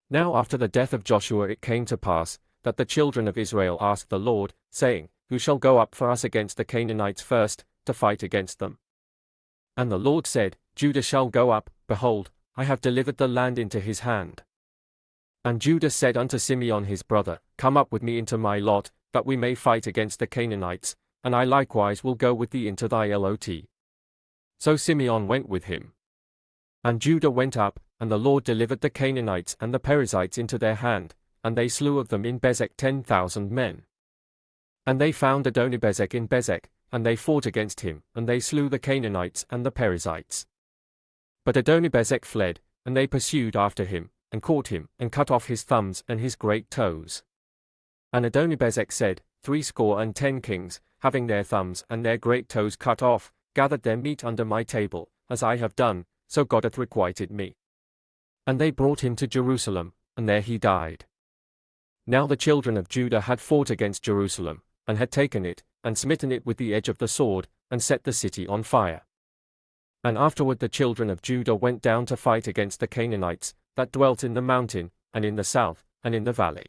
Now after the death of Joshua it came to pass, that the children of Israel asked the Lord, saying, Who shall go up for us against the Canaanites first, to fight against them? And the Lord said, Judah shall go up, behold, I have delivered the land into his hand. And Judah said unto Simeon his brother, Come up with me into my lot, that we may fight against the Canaanites, and I likewise will go with thee into thy lot. So Simeon went with him. And Judah went up, and the Lord delivered the Canaanites and the Perizzites into their hand, and they slew of them in Bezek 10,000 men. And they found Adonibezek in Bezek, and they fought against him, and they slew the Canaanites and the Perizzites. But Adonibezek fled, and they pursued after him, and caught him, and cut off his thumbs and his great toes. And Adonibezek said, 70 kings, having their thumbs and their great toes cut off, gathered their meat under my table, as I have done, so God hath requited me. And they brought him to Jerusalem, and there he died. Now the children of Judah had fought against Jerusalem, and had taken it, and smitten it with the edge of the sword, and set the city on fire. And afterward the children of Judah went down to fight against the Canaanites, that dwelt in the mountain, and in the south, and in the valley.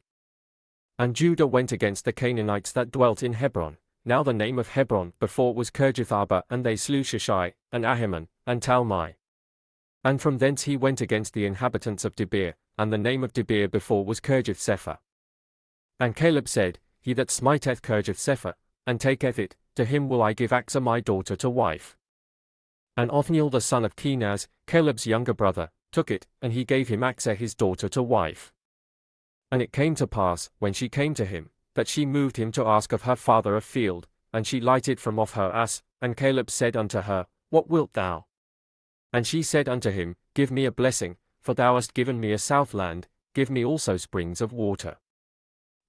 And Judah went against the Canaanites that dwelt in Hebron. Now the name of Hebron before was Kirjath-arba, and they slew Sheshai, and Ahiman, and Talmai. And from thence he went against the inhabitants of Debir, and the name of Debir before was Kirjath-sepher. And Caleb said, He that smiteth Kirjath-sepher, and taketh it, to him will I give Achsah my daughter to wife. And Othniel the son of Kenaz, Caleb's younger brother, took it, and he gave him Achsah his daughter to wife. And it came to pass, when she came to him, that she moved him to ask of her father a field, and she lighted from off her ass, and Caleb said unto her, What wilt thou? And she said unto him, Give me a blessing, for thou hast given me a south land, give me also springs of water.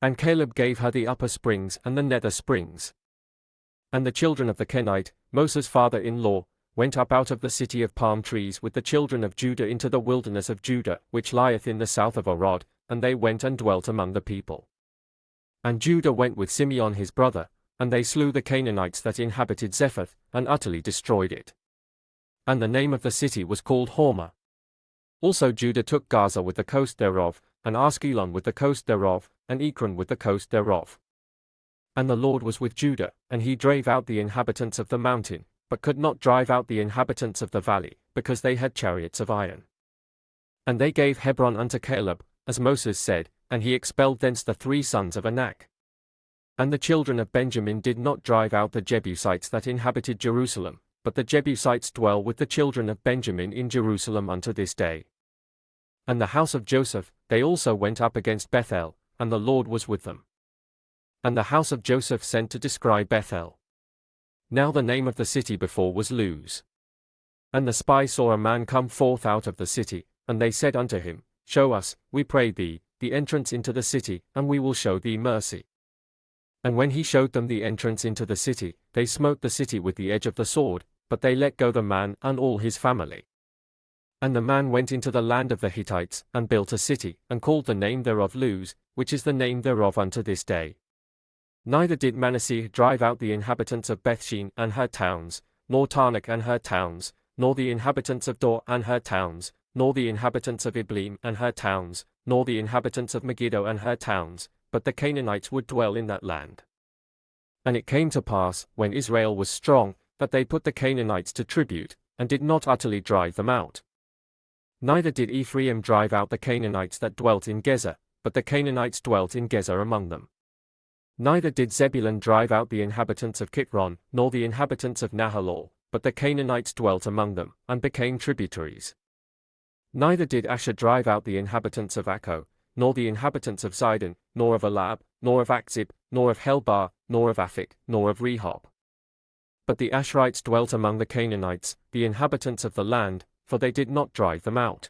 And Caleb gave her the upper springs and the nether springs. And the children of the Kenite, Moses' father-in-law, went up out of the city of palm trees with the children of Judah into the wilderness of Judah, which lieth in the south of Arad, and they went and dwelt among the people. And Judah went with Simeon his brother, and they slew the Canaanites that inhabited Zephath, and utterly destroyed it. And the name of the city was called Hormah. Also Judah took Gaza with the coast thereof, and Askelon with the coast thereof, and Ekron with the coast thereof. And the Lord was with Judah, and he drave out the inhabitants of the mountain, but could not drive out the inhabitants of the valley, because they had chariots of iron. And they gave Hebron unto Caleb, as Moses said, and he expelled thence the 3 sons of Anak. And the children of Benjamin did not drive out the Jebusites that inhabited Jerusalem, but the Jebusites dwell with the children of Benjamin in Jerusalem unto this day. And the house of Joseph, they also went up against Bethel, and the Lord was with them. And the house of Joseph sent to descry Bethel. Now the name of the city before was Luz. And the spies saw a man come forth out of the city, and they said unto him, Show us, we pray thee, the entrance into the city, and we will show thee mercy. And when he showed them the entrance into the city, they smote the city with the edge of the sword, but they let go the man and all his family. And the man went into the land of the Hittites, and built a city, and called the name thereof Luz, which is the name thereof unto this day. Neither did Manasseh drive out the inhabitants of Bethshean and her towns, nor Taanach and her towns, nor the inhabitants of Dor and her towns, nor the inhabitants of Ibleam and her towns, nor the inhabitants of Megiddo and her towns, but the Canaanites would dwell in that land. And it came to pass, when Israel was strong, that they put the Canaanites to tribute, and did not utterly drive them out. Neither did Ephraim drive out the Canaanites that dwelt in Gezer, but the Canaanites dwelt in Gezer among them. Neither did Zebulun drive out the inhabitants of Kitron, nor the inhabitants of Nahalol, but the Canaanites dwelt among them, and became tributaries. Neither did Asher drive out the inhabitants of Akko, nor the inhabitants of Zidon, nor of Elab, nor of Akzib, nor of Helbar, nor of Aphik, nor of Rehob. But the Asherites dwelt among the Canaanites, the inhabitants of the land, for they did not drive them out.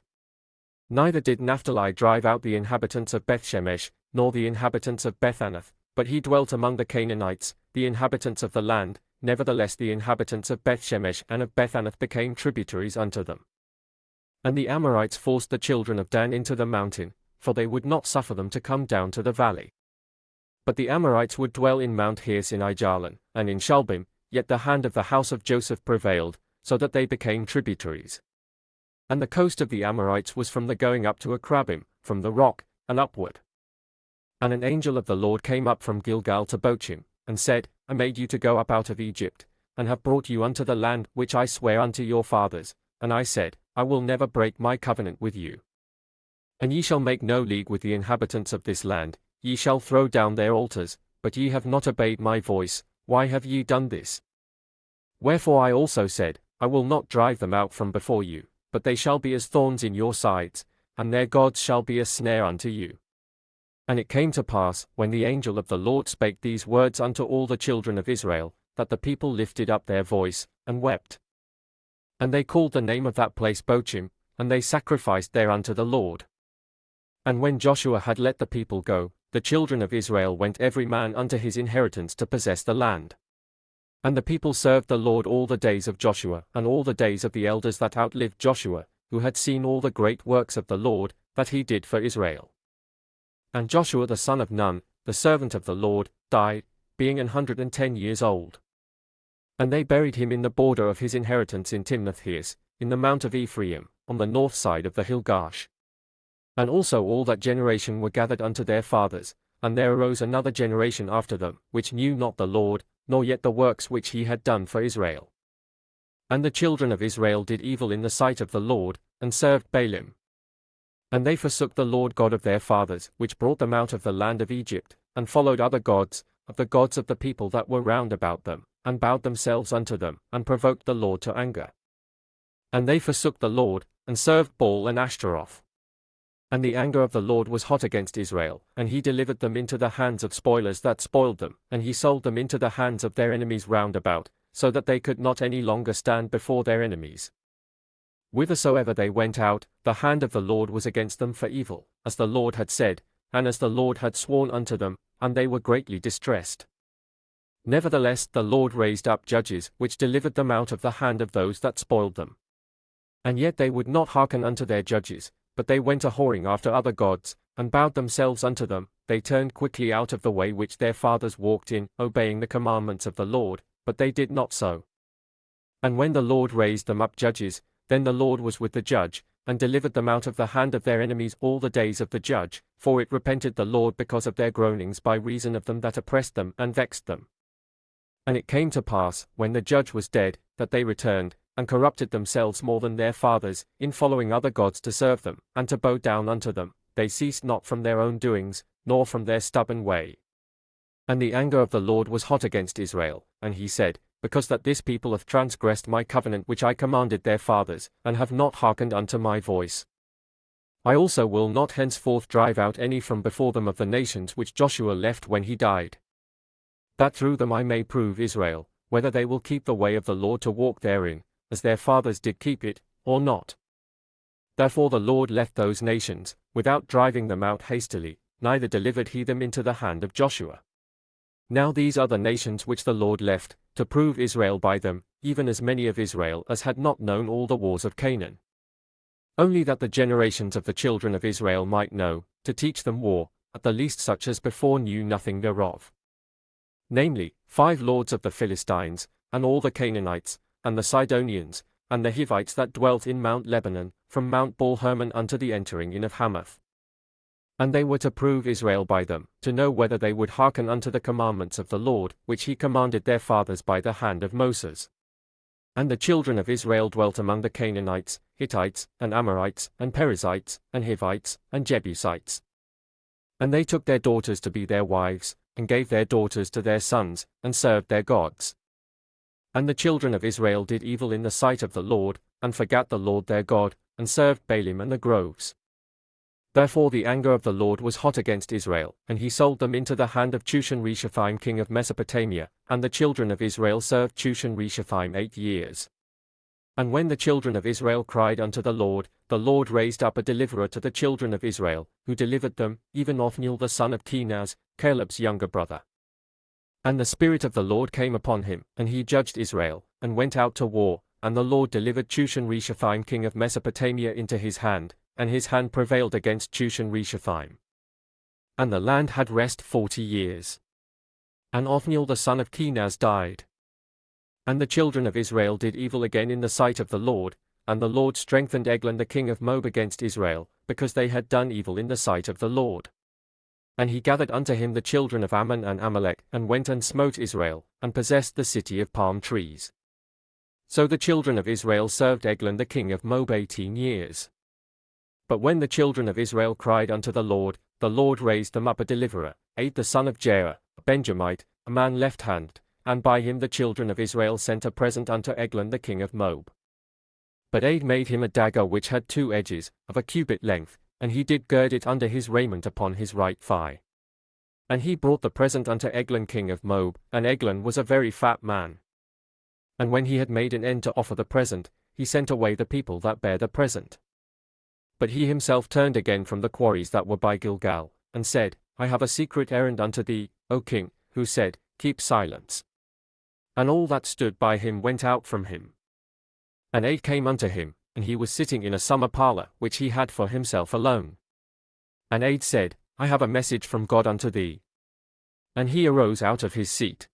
Neither did Naphtali drive out the inhabitants of Bethshemesh, nor the inhabitants of Bethanath, but he dwelt among the Canaanites, the inhabitants of the land. Nevertheless the inhabitants of Bethshemesh and of Bethanath became tributaries unto them. And the Amorites forced the children of Dan into the mountain, for they would not suffer them to come down to the valley. But the Amorites would dwell in Mount Heres in Aijalon, and in Shalbim, yet the hand of the house of Joseph prevailed, so that they became tributaries. And the coast of the Amorites was from the going up to Akrabim, from the rock, and upward. And an angel of the Lord came up from Gilgal to Bochim, and said, I made you to go up out of Egypt, and have brought you unto the land which I swear unto your fathers, and I said, I will never break my covenant with you. And ye shall make no league with the inhabitants of this land, ye shall throw down their altars, but ye have not obeyed my voice. Why have ye done this? Wherefore I also said, I will not drive them out from before you, but they shall be as thorns in your sides, and their gods shall be a snare unto you. And it came to pass, when the angel of the Lord spake these words unto all the children of Israel, that the people lifted up their voice, and wept. And they called the name of that place Bochim, and they sacrificed there unto the Lord. And when Joshua had let the people go, the children of Israel went every man unto his inheritance to possess the land. And the people served the Lord all the days of Joshua, and all the days of the elders that outlived Joshua, who had seen all the great works of the Lord, that he did for Israel. And Joshua the son of Nun, the servant of the Lord, died, being 110 years old. And they buried him in the border of his inheritance in Timnath-Heres, in the mount of Ephraim, on the north side of the hill Gaash. And also all that generation were gathered unto their fathers, and there arose another generation after them, which knew not the Lord, nor yet the works which he had done for Israel. And the children of Israel did evil in the sight of the Lord, and served Baalim. And they forsook the Lord God of their fathers, which brought them out of the land of Egypt, and followed other gods, of the gods of the people that were round about them, and bowed themselves unto them, and provoked the Lord to anger. And they forsook the Lord, and served Baal and Ashtaroth. And the anger of the Lord was hot against Israel, and he delivered them into the hands of spoilers that spoiled them, and he sold them into the hands of their enemies round about, so that they could not any longer stand before their enemies. Whithersoever they went out, the hand of the Lord was against them for evil, as the Lord had said, and as the Lord had sworn unto them, and they were greatly distressed. Nevertheless the Lord raised up judges, which delivered them out of the hand of those that spoiled them. And yet they would not hearken unto their judges, but they went a-whoring after other gods, and bowed themselves unto them. They turned quickly out of the way which their fathers walked in, obeying the commandments of the Lord, but they did not so. And when the Lord raised them up judges, then the Lord was with the judge, and delivered them out of the hand of their enemies all the days of the judge, for it repented the Lord because of their groanings by reason of them that oppressed them and vexed them. And it came to pass, when the judge was dead, that they returned, and corrupted themselves more than their fathers, in following other gods to serve them, and to bow down unto them. They ceased not from their own doings, nor from their stubborn way. And the anger of the Lord was hot against Israel, and he said, Because that this people hath transgressed my covenant which I commanded their fathers, and have not hearkened unto my voice, I also will not henceforth drive out any from before them of the nations which Joshua left when he died, that through them I may prove Israel, whether they will keep the way of the Lord to walk therein, as their fathers did keep it, or not. Therefore the Lord left those nations, without driving them out hastily, neither delivered he them into the hand of Joshua. Now these are the nations which the Lord left, to prove Israel by them, even as many of Israel as had not known all the wars of Canaan. Only that the generations of the children of Israel might know, to teach them war, at the least such as before knew nothing thereof. Namely, 5 lords of the Philistines, and all the Canaanites, and the Sidonians, and the Hivites that dwelt in Mount Lebanon, from Mount Baal-Hermon unto the entering in of Hamath. And they were to prove Israel by them, to know whether they would hearken unto the commandments of the Lord, which he commanded their fathers by the hand of Moses. And the children of Israel dwelt among the Canaanites, Hittites, and Amorites, and Perizzites, and Hivites, and Jebusites. And they took their daughters to be their wives, and gave their daughters to their sons, and served their gods. And the children of Israel did evil in the sight of the Lord, and forgat the Lord their God, and served Baalim and the groves. Therefore the anger of the Lord was hot against Israel, and he sold them into the hand of Chushan-Rishathaim king of Mesopotamia, and the children of Israel served Chushan-Rishathaim 8 years. And when the children of Israel cried unto the Lord raised up a deliverer to the children of Israel, who delivered them, even Othniel the son of Kenaz, Caleb's younger brother. And the Spirit of the Lord came upon him, and he judged Israel, and went out to war, and the Lord delivered Chushan-Rishathaim king of Mesopotamia into his hand, and his hand prevailed against Chushan-Rishathaim. And the land had rest 40 years. And Othniel the son of Kenaz died. And the children of Israel did evil again in the sight of the Lord, and the Lord strengthened Eglon the king of Moab against Israel, because they had done evil in the sight of the Lord. And he gathered unto him the children of Ammon and Amalek, and went and smote Israel, and possessed the city of palm trees. So the children of Israel served Eglon the king of Moab 18 years. But when the children of Israel cried unto the Lord raised them up a deliverer, Aid the son of Jair, a Benjamite, a man left-handed, and by him the children of Israel sent a present unto Eglon the king of Moab. But Aid made him a dagger which had 2 edges, of a cubit length, and he did gird it under his raiment upon his right thigh. And he brought the present unto Eglon king of Moab, and Eglon was a very fat man. And when he had made an end to offer the present, he sent away the people that bare the present. But he himself turned again from the quarries that were by Gilgal, and said, I have a secret errand unto thee, O king, who said, Keep silence. And all that stood by him went out from him. And Aid came unto him, and he was sitting in a summer parlour which he had for himself alone. And Aid said, I have a message from God unto thee. And he arose out of his seat.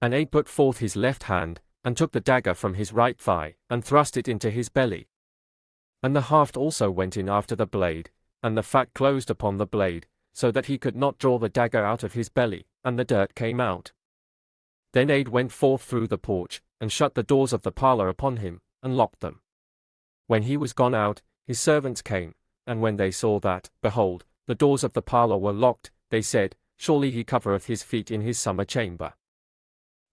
And Aid put forth his left hand, and took the dagger from his right thigh, and thrust it into his belly. And the haft also went in after the blade, and the fat closed upon the blade, so that he could not draw the dagger out of his belly, and the dirt came out. Then Aid went forth through the porch, and shut the doors of the parlour upon him, and locked them. When he was gone out, his servants came, and when they saw that, behold, the doors of the parlour were locked, they said, Surely he covereth his feet in his summer chamber.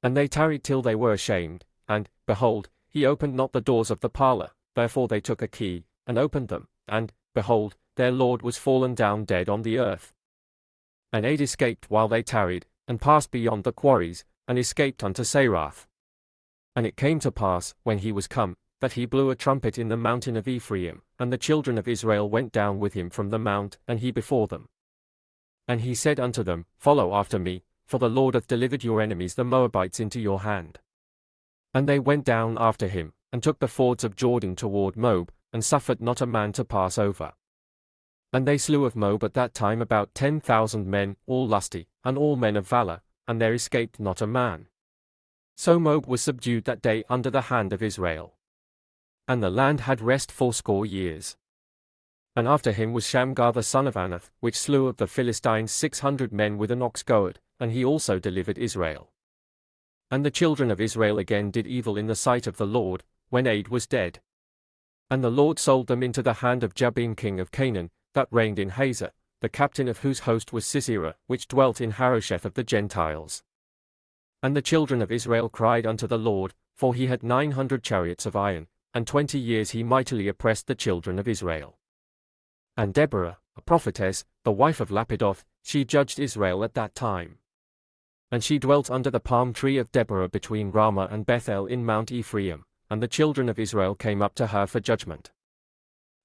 And they tarried till they were ashamed, and, behold, he opened not the doors of the parlour, therefore they took a key, and opened them, and, behold, their lord was fallen down dead on the earth. And Aid escaped while they tarried, and passed beyond the quarries, and escaped unto Sarath. And it came to pass, when he was come, that he blew a trumpet in the mountain of Ephraim, and the children of Israel went down with him from the mount, and he before them. And he said unto them, Follow after me, for the Lord hath delivered your enemies the Moabites into your hand. And they went down after him, and took the fords of Jordan toward Moab, and suffered not a man to pass over. And they slew of Moab at that time about 10,000 men, all lusty, and all men of valour, and there escaped not a man. So Moab was subdued that day under the hand of Israel. And the land had rest 80 years. And after him was Shamgar the son of Anath, which slew of the Philistines 600 men with an ox goad, and he also delivered Israel. And the children of Israel again did evil in the sight of the Lord, when Aid was dead. And the Lord sold them into the hand of Jabin king of Canaan, that reigned in Hazor, the captain of whose host was Sisera, which dwelt in Harosheth of the Gentiles. And the children of Israel cried unto the Lord, for he had 900 chariots of iron, and 20 years he mightily oppressed the children of Israel. And Deborah, a prophetess, the wife of Lapidoth, she judged Israel at that time. And she dwelt under the palm tree of Deborah between Ramah and Bethel in Mount Ephraim, and the children of Israel came up to her for judgment.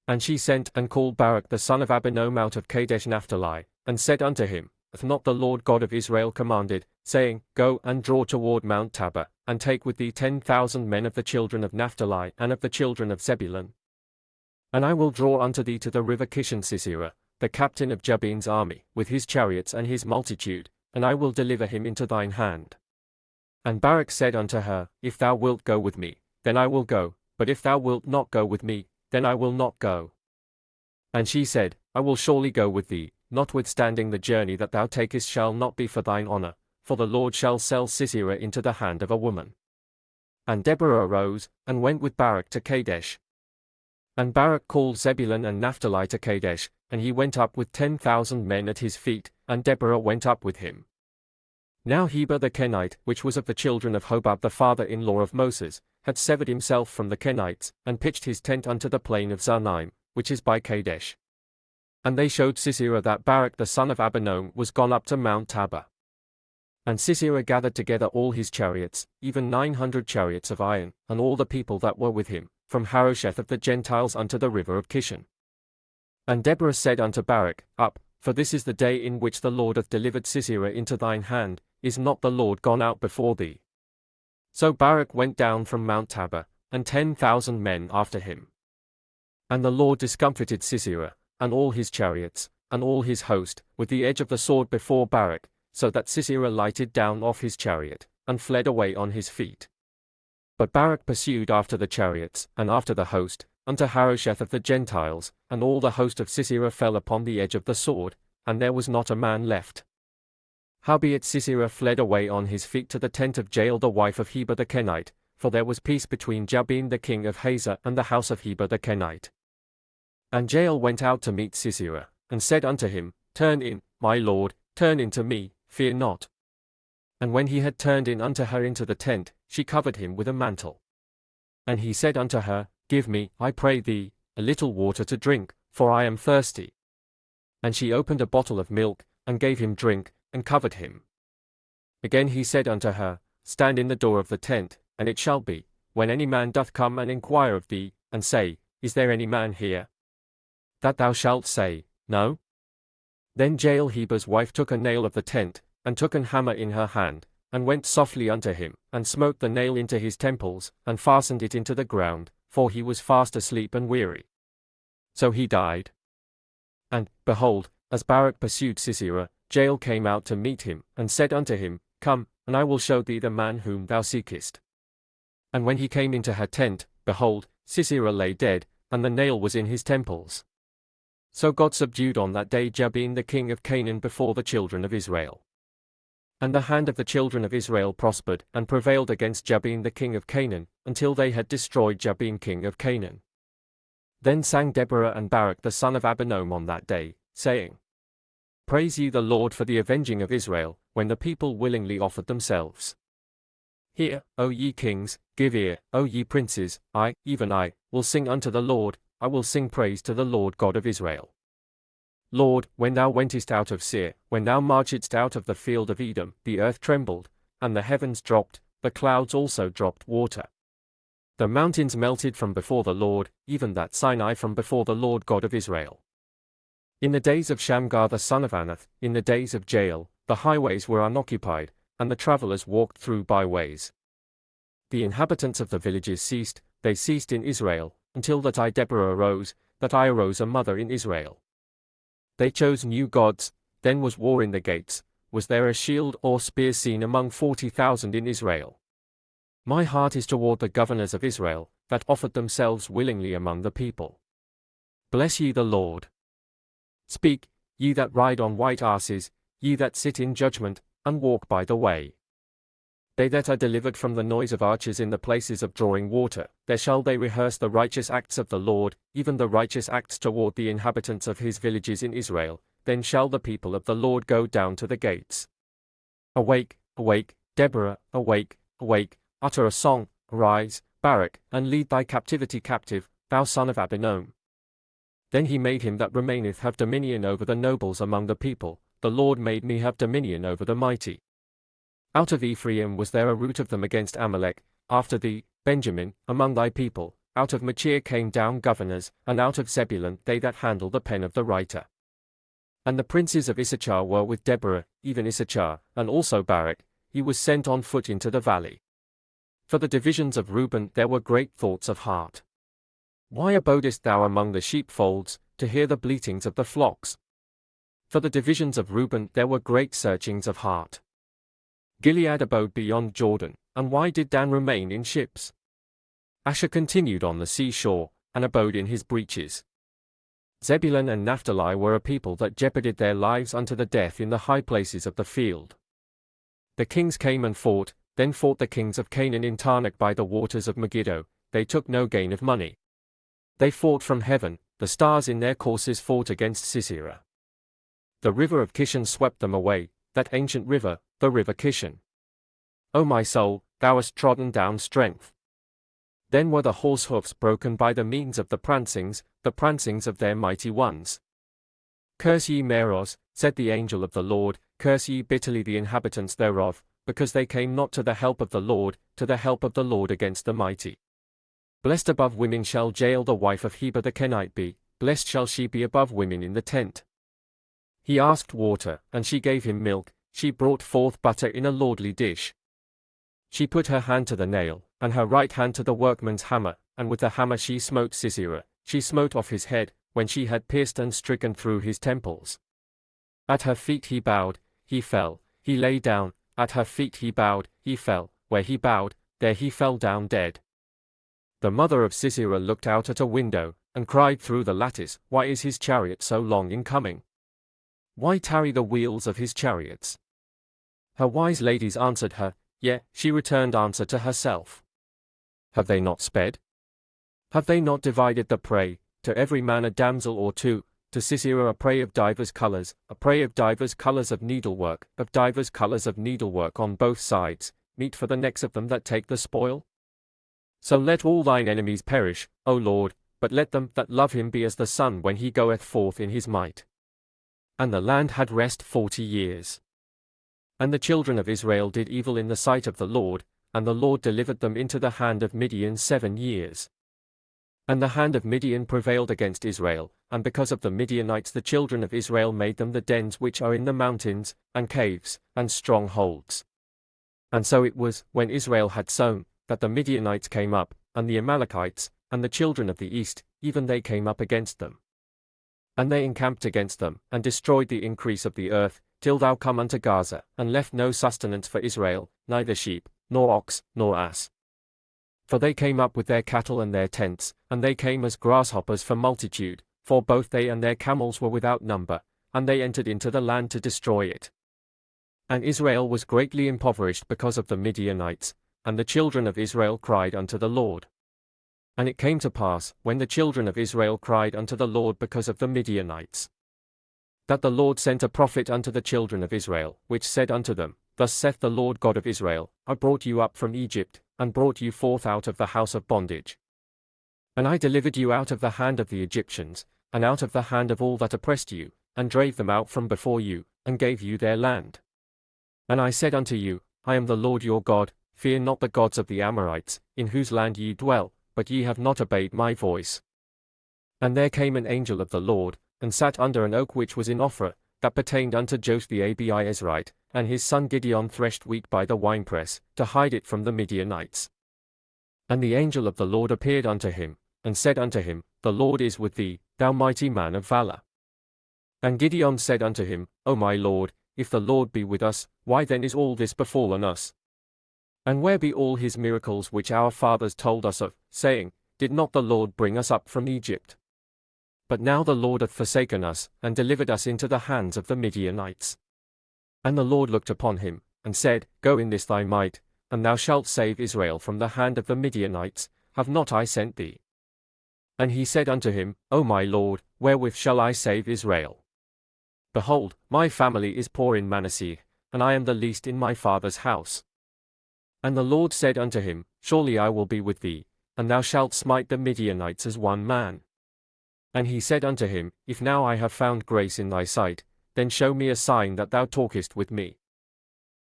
And she sent and called Barak the son of Abinoam out of Kadesh Naphtali, and said unto him, Hath not the Lord God of Israel commanded, saying, Go and draw toward Mount Tabor, and take with thee 10,000 men of the children of Naphtali and of the children of Zebulun? And I will draw unto thee to the river Kishon Sisera, the captain of Jabin's army, with his chariots and his multitude, and I will deliver him into thine hand. And Barak said unto her, If thou wilt go with me, then I will go, but if thou wilt not go with me, then I will not go. And she said, I will surely go with thee, notwithstanding the journey that thou takest shall not be for thine honour, for the Lord shall sell Sisera into the hand of a woman. And Deborah arose, and went with Barak to Kadesh. And Barak called Zebulun and Naphtali to Kadesh, and he went up with 10,000 men at his feet, and Deborah went up with him. Now Heber the Kenite, which was of the children of Hobab the father-in-law of Moses, had severed himself from the Kenites, and pitched his tent unto the plain of Zaanaim, which is by Kadesh. And they showed Sisera that Barak the son of Abinoam was gone up to Mount Tabor. And Sisera gathered together all his chariots, even 900 chariots of iron, and all the people that were with him, from Harosheth of the Gentiles unto the river of Kishon. And Deborah said unto Barak, Up, for this is the day in which the Lord hath delivered Sisera into thine hand, is not the Lord gone out before thee? So Barak went down from Mount Tabor, and 10,000 men after him. And the Lord discomfited Sisera, and all his chariots, and all his host, with the edge of the sword before Barak, so that Sisera lighted down off his chariot, and fled away on his feet. But Barak pursued after the chariots, and after the host, unto Harosheth of the Gentiles, and all the host of Sisera fell upon the edge of the sword, and there was not a man left. Howbeit Sisera fled away on his feet to the tent of Jael the wife of Heber the Kenite, for there was peace between Jabin the king of Hazor and the house of Heber the Kenite. And Jael went out to meet Sisera, and said unto him, Turn in, my lord, turn in to me, fear not. And when he had turned in unto her into the tent, she covered him with a mantle. And he said unto her, Give me, I pray thee, a little water to drink, for I am thirsty. And she opened a bottle of milk, and gave him drink, and covered him. Again he said unto her, Stand in the door of the tent, and it shall be, when any man doth come and inquire of thee, and say, Is there any man here? That thou shalt say, No. Then Jael Heber's wife took a nail of the tent, and took an hammer in her hand, and went softly unto him, and smote the nail into his temples, and fastened it into the ground, for he was fast asleep and weary. So he died. And, behold, as Barak pursued Sisera, Jael came out to meet him, and said unto him, Come, and I will show thee the man whom thou seekest. And when he came into her tent, behold, Sisera lay dead, and the nail was in his temples. So God subdued on that day Jabin the king of Canaan before the children of Israel. And the hand of the children of Israel prospered, and prevailed against Jabin the king of Canaan, until they had destroyed Jabin king of Canaan. Then sang Deborah and Barak the son of Abinoam on that day, saying, Praise ye the Lord for the avenging of Israel, when the people willingly offered themselves. Hear, O ye kings, give ear, O ye princes, I, even I, will sing unto the Lord, I will sing praise to the Lord God of Israel. Lord, when thou wentest out of Seir, when thou marchedst out of the field of Edom, the earth trembled, and the heavens dropped, the clouds also dropped water. The mountains melted from before the Lord, even that Sinai from before the Lord God of Israel. In the days of Shamgar the son of Anath, in the days of Jael, the highways were unoccupied, and the travellers walked through byways. The inhabitants of the villages ceased, they ceased in Israel, until that I Deborah arose, that I arose a mother in Israel. They chose new gods, then was war in the gates, was there a shield or spear seen among 40,000 in Israel? My heart is toward the governors of Israel, that offered themselves willingly among the people. Bless ye the Lord. Speak, ye that ride on white asses, ye that sit in judgment, and walk by the way. They that are delivered from the noise of archers in the places of drawing water, there shall they rehearse the righteous acts of the Lord, even the righteous acts toward the inhabitants of his villages in Israel, then shall the people of the Lord go down to the gates. Awake, awake, Deborah, awake, awake, utter a song, arise, Barak, and lead thy captivity captive, thou son of Abinoam. Then he made him that remaineth have dominion over the nobles among the people, the Lord made me have dominion over the mighty. Out of Ephraim was there a root of them against Amalek, after thee, Benjamin, among thy people, out of Machir came down governors, and out of Zebulun they that handle the pen of the writer. And the princes of Issachar were with Deborah, even Issachar, and also Barak, he was sent on foot into the valley. For the divisions of Reuben there were great thoughts of heart. Why abodest thou among the sheepfolds, to hear the bleatings of the flocks? For the divisions of Reuben there were great searchings of heart. Gilead abode beyond Jordan, and why did Dan remain in ships? Asher continued on the seashore, and abode in his breaches. Zebulun and Naphtali were a people that jeoparded their lives unto the death in the high places of the field. The kings came and fought, then fought the kings of Canaan in Taanach by the waters of Megiddo, they took no gain of money. They fought from heaven, the stars in their courses fought against Sisera. The river of Kishon swept them away, that ancient river, the river Kishon. O my soul, thou hast trodden down strength. Then were the horse hoofs broken by the means of the prancings of their mighty ones. Curse ye Meroz, said the angel of the Lord, curse ye bitterly the inhabitants thereof, because they came not to the help of the Lord, to the help of the Lord against the mighty. Blessed above women shall Jael the wife of Heber the Kenite be, blessed shall she be above women in the tent. He asked water, and she gave him milk, she brought forth butter in a lordly dish. She put her hand to the nail, and her right hand to the workman's hammer, and with the hammer she smote Sisera, she smote off his head, when she had pierced and stricken through his temples. At her feet he bowed, he fell, he lay down, at her feet he bowed, he fell, where he bowed, there he fell down dead. The mother of Sisera looked out at a window, and cried through the lattice, Why is his chariot so long in coming? Why tarry the wheels of his chariots? Her wise ladies answered her, Yea, she returned answer to herself. Have they not sped? Have they not divided the prey, to every man a damsel or two, to Sisera a prey of divers colours, a prey of divers colours of needlework on both sides, meet for the necks of them that take the spoil? So let all thine enemies perish, O Lord, but let them that love him be as the sun when he goeth forth in his might. And the land had rest 40 years. And the children of Israel did evil in the sight of the Lord, and the Lord delivered them into the hand of Midian 7 years. And the hand of Midian prevailed against Israel, and because of the Midianites the children of Israel made them the dens which are in the mountains, and caves, and strongholds. And so it was, when Israel had sown, that the Midianites came up, and the Amalekites, and the children of the east, even they came up against them. And they encamped against them, and destroyed the increase of the earth, till thou come unto Gaza, and left no sustenance for Israel, neither sheep, nor ox, nor ass. For they came up with their cattle and their tents, and they came as grasshoppers for multitude, for both they and their camels were without number, and they entered into the land to destroy it. And Israel was greatly impoverished because of the Midianites, and the children of Israel cried unto the Lord. And it came to pass, when the children of Israel cried unto the Lord because of the Midianites, that the Lord sent a prophet unto the children of Israel, which said unto them, Thus saith the Lord God of Israel, I brought you up from Egypt, and brought you forth out of the house of bondage. And I delivered you out of the hand of the Egyptians, and out of the hand of all that oppressed you, and drave them out from before you, and gave you their land. And I said unto you, I am the Lord your God, fear not the gods of the Amorites, in whose land ye dwell, but ye have not obeyed my voice. And there came an angel of the Lord, and sat under an oak which was in Ophrah, that pertained unto Joash the Abiezrite, and his son Gideon threshed wheat by the winepress, to hide it from the Midianites. And the angel of the Lord appeared unto him, and said unto him, The Lord is with thee, thou mighty man of valor. And Gideon said unto him, O my Lord, if the Lord be with us, why then is all this befallen us? And where be all his miracles which our fathers told us of, saying, Did not the Lord bring us up from Egypt? But now the Lord hath forsaken us, and delivered us into the hands of the Midianites. And the Lord looked upon him, and said, Go in this thy might, and thou shalt save Israel from the hand of the Midianites, have not I sent thee? And he said unto him, O my Lord, wherewith shall I save Israel? Behold, my family is poor in Manasseh, and I am the least in my father's house. And the Lord said unto him, Surely I will be with thee, and thou shalt smite the Midianites as one man. And he said unto him, If now I have found grace in thy sight, then show me a sign that thou talkest with me.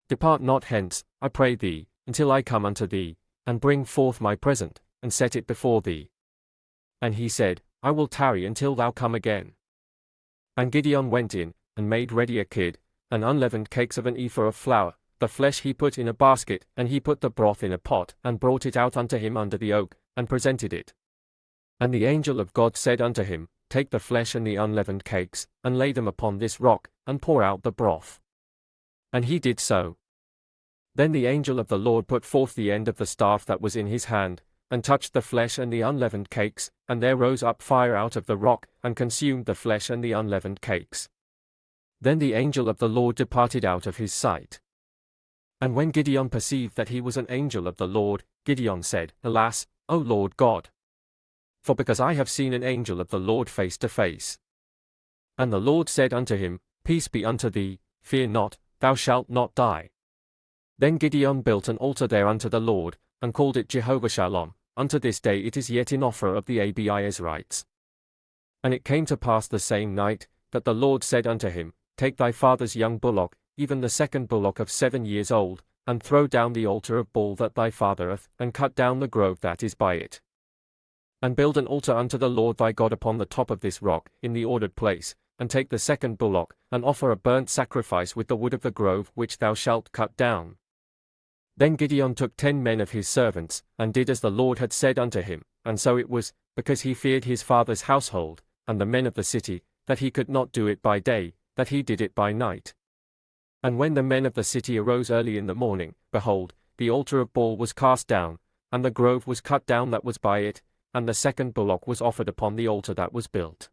Depart not hence, I pray thee, until I come unto thee, and bring forth my present, and set it before thee. And he said, I will tarry until thou come again. And Gideon went in, and made ready a kid, and unleavened cakes of an ephah of flour, the flesh he put in a basket, and he put the broth in a pot, and brought it out unto him under the oak, and presented it. And the angel of God said unto him, Take the flesh and the unleavened cakes, and lay them upon this rock, and pour out the broth. And he did so. Then the angel of the Lord put forth the end of the staff that was in his hand, and touched the flesh and the unleavened cakes, and there rose up fire out of the rock, and consumed the flesh and the unleavened cakes. Then the angel of the Lord departed out of his sight. And when Gideon perceived that he was an angel of the Lord, Gideon said, Alas, O Lord God! For because I have seen an angel of the Lord face to face. And the Lord said unto him, Peace be unto thee, fear not, thou shalt not die. Then Gideon built an altar there unto the Lord, and called it Jehovah Shalom. Unto this day it is yet in Ophrah of the Abiezrites. And it came to pass the same night, that the Lord said unto him, Take thy father's young bullock, even the second bullock of 7 years old, and throw down the altar of Baal that thy father hath, and cut down the grove that is by it. And build an altar unto the Lord thy God upon the top of this rock, in the ordered place, and take the second bullock, and offer a burnt sacrifice with the wood of the grove which thou shalt cut down. Then Gideon took 10 men of his servants, and did as the Lord had said unto him, and so it was, because he feared his father's household, and the men of the city, that he could not do it by day, that he did it by night. And when the men of the city arose early in the morning, behold, the altar of Baal was cast down, and the grove was cut down that was by it, and the second bullock was offered upon the altar that was built.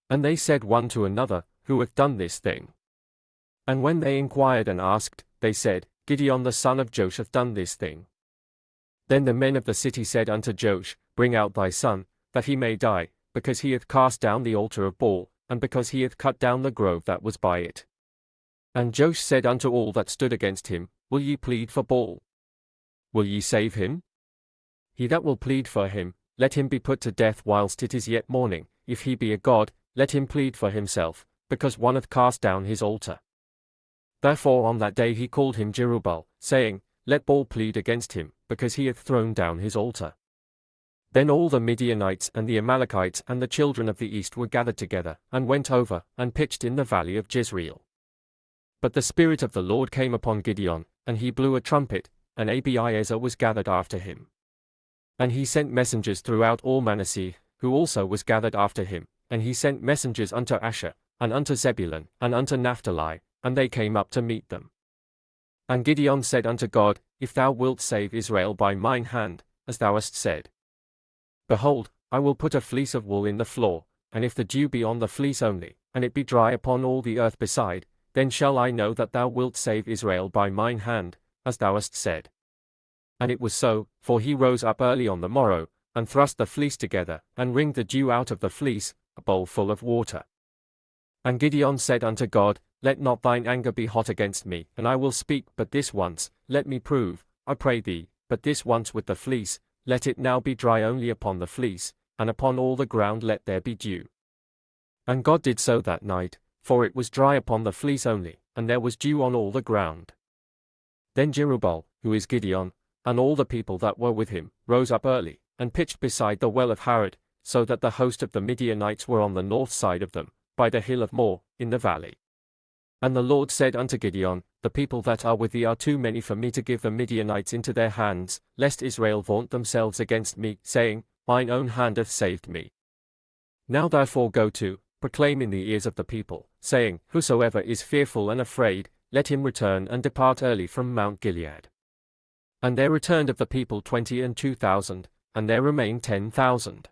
And they said one to another, Who hath done this thing? And when they inquired and asked, they said, Gideon the son of Joash hath done this thing. Then the men of the city said unto Joash, Bring out thy son, that he may die, because he hath cast down the altar of Baal, and because he hath cut down the grove that was by it. And Joash said unto all that stood against him, Will ye plead for Baal? Will ye save him? He that will plead for him, let him be put to death whilst it is yet morning. If he be a god, let him plead for himself, because one hath cast down his altar. Therefore on that day he called him Jerubbaal, saying, Let Baal plead against him, because he hath thrown down his altar. Then all the Midianites and the Amalekites and the children of the east were gathered together, and went over, and pitched in the valley of Jezreel. But the Spirit of the Lord came upon Gideon, and he blew a trumpet, and Abiezer was gathered after him. And he sent messengers throughout all Manasseh, who also was gathered after him, and he sent messengers unto Asher, and unto Zebulun, and unto Naphtali, and they came up to meet them. And Gideon said unto God, If thou wilt save Israel by mine hand, as thou hast said, behold, I will put a fleece of wool in the floor, and if the dew be on the fleece only, and it be dry upon all the earth beside, then shall I know that thou wilt save Israel by mine hand, as thou hast said. And it was so, for he rose up early on the morrow, and thrust the fleece together, and wringed the dew out of the fleece, a bowl full of water. And Gideon said unto God, Let not thine anger be hot against me, and I will speak but this once, let me prove, I pray thee, but this once with the fleece, let it now be dry only upon the fleece, and upon all the ground let there be dew. And God did so that night, for it was dry upon the fleece only, and there was dew on all the ground. Then Jerubbaal, who is Gideon, and all the people that were with him, rose up early, and pitched beside the well of Harod, so that the host of the Midianites were on the north side of them, by the hill of Moreh, in the valley. And the Lord said unto Gideon, The people that are with thee are too many for me to give the Midianites into their hands, lest Israel vaunt themselves against me, saying, Mine own hand hath saved me. Now therefore go to, proclaim in the ears of the people, saying, Whosoever is fearful and afraid, let him return and depart early from Mount Gilead. And there returned of the people 22,000, and there remained 10,000.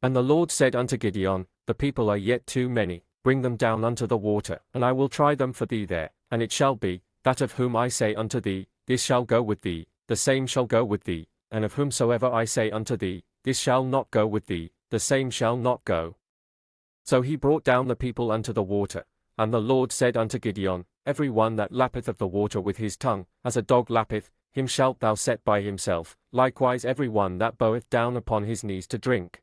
And the Lord said unto Gideon, The people are yet too many, bring them down unto the water, and I will try them for thee there, and it shall be, that of whom I say unto thee, This shall go with thee, the same shall go with thee, and of whomsoever I say unto thee, This shall not go with thee, the same shall not go. So he brought down the people unto the water, and the Lord said unto Gideon, Every one that lappeth of the water with his tongue, as a dog lappeth, him shalt thou set by himself, likewise every one that boweth down upon his knees to drink.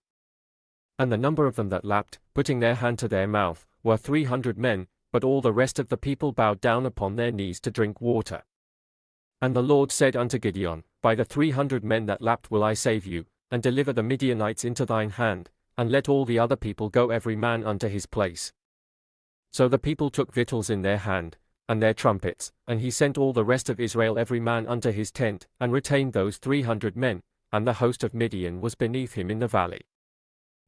And the number of them that lapped, putting their hand to their mouth, were 300 men, but all the rest of the people bowed down upon their knees to drink water. And the Lord said unto Gideon, By the 300 men that lapped will I save you, and deliver the Midianites into thine hand, and let all the other people go every man unto his place. So the people took victuals in their hand, and their trumpets, and he sent all the rest of Israel every man unto his tent, and retained those 300 men, and the host of Midian was beneath him in the valley.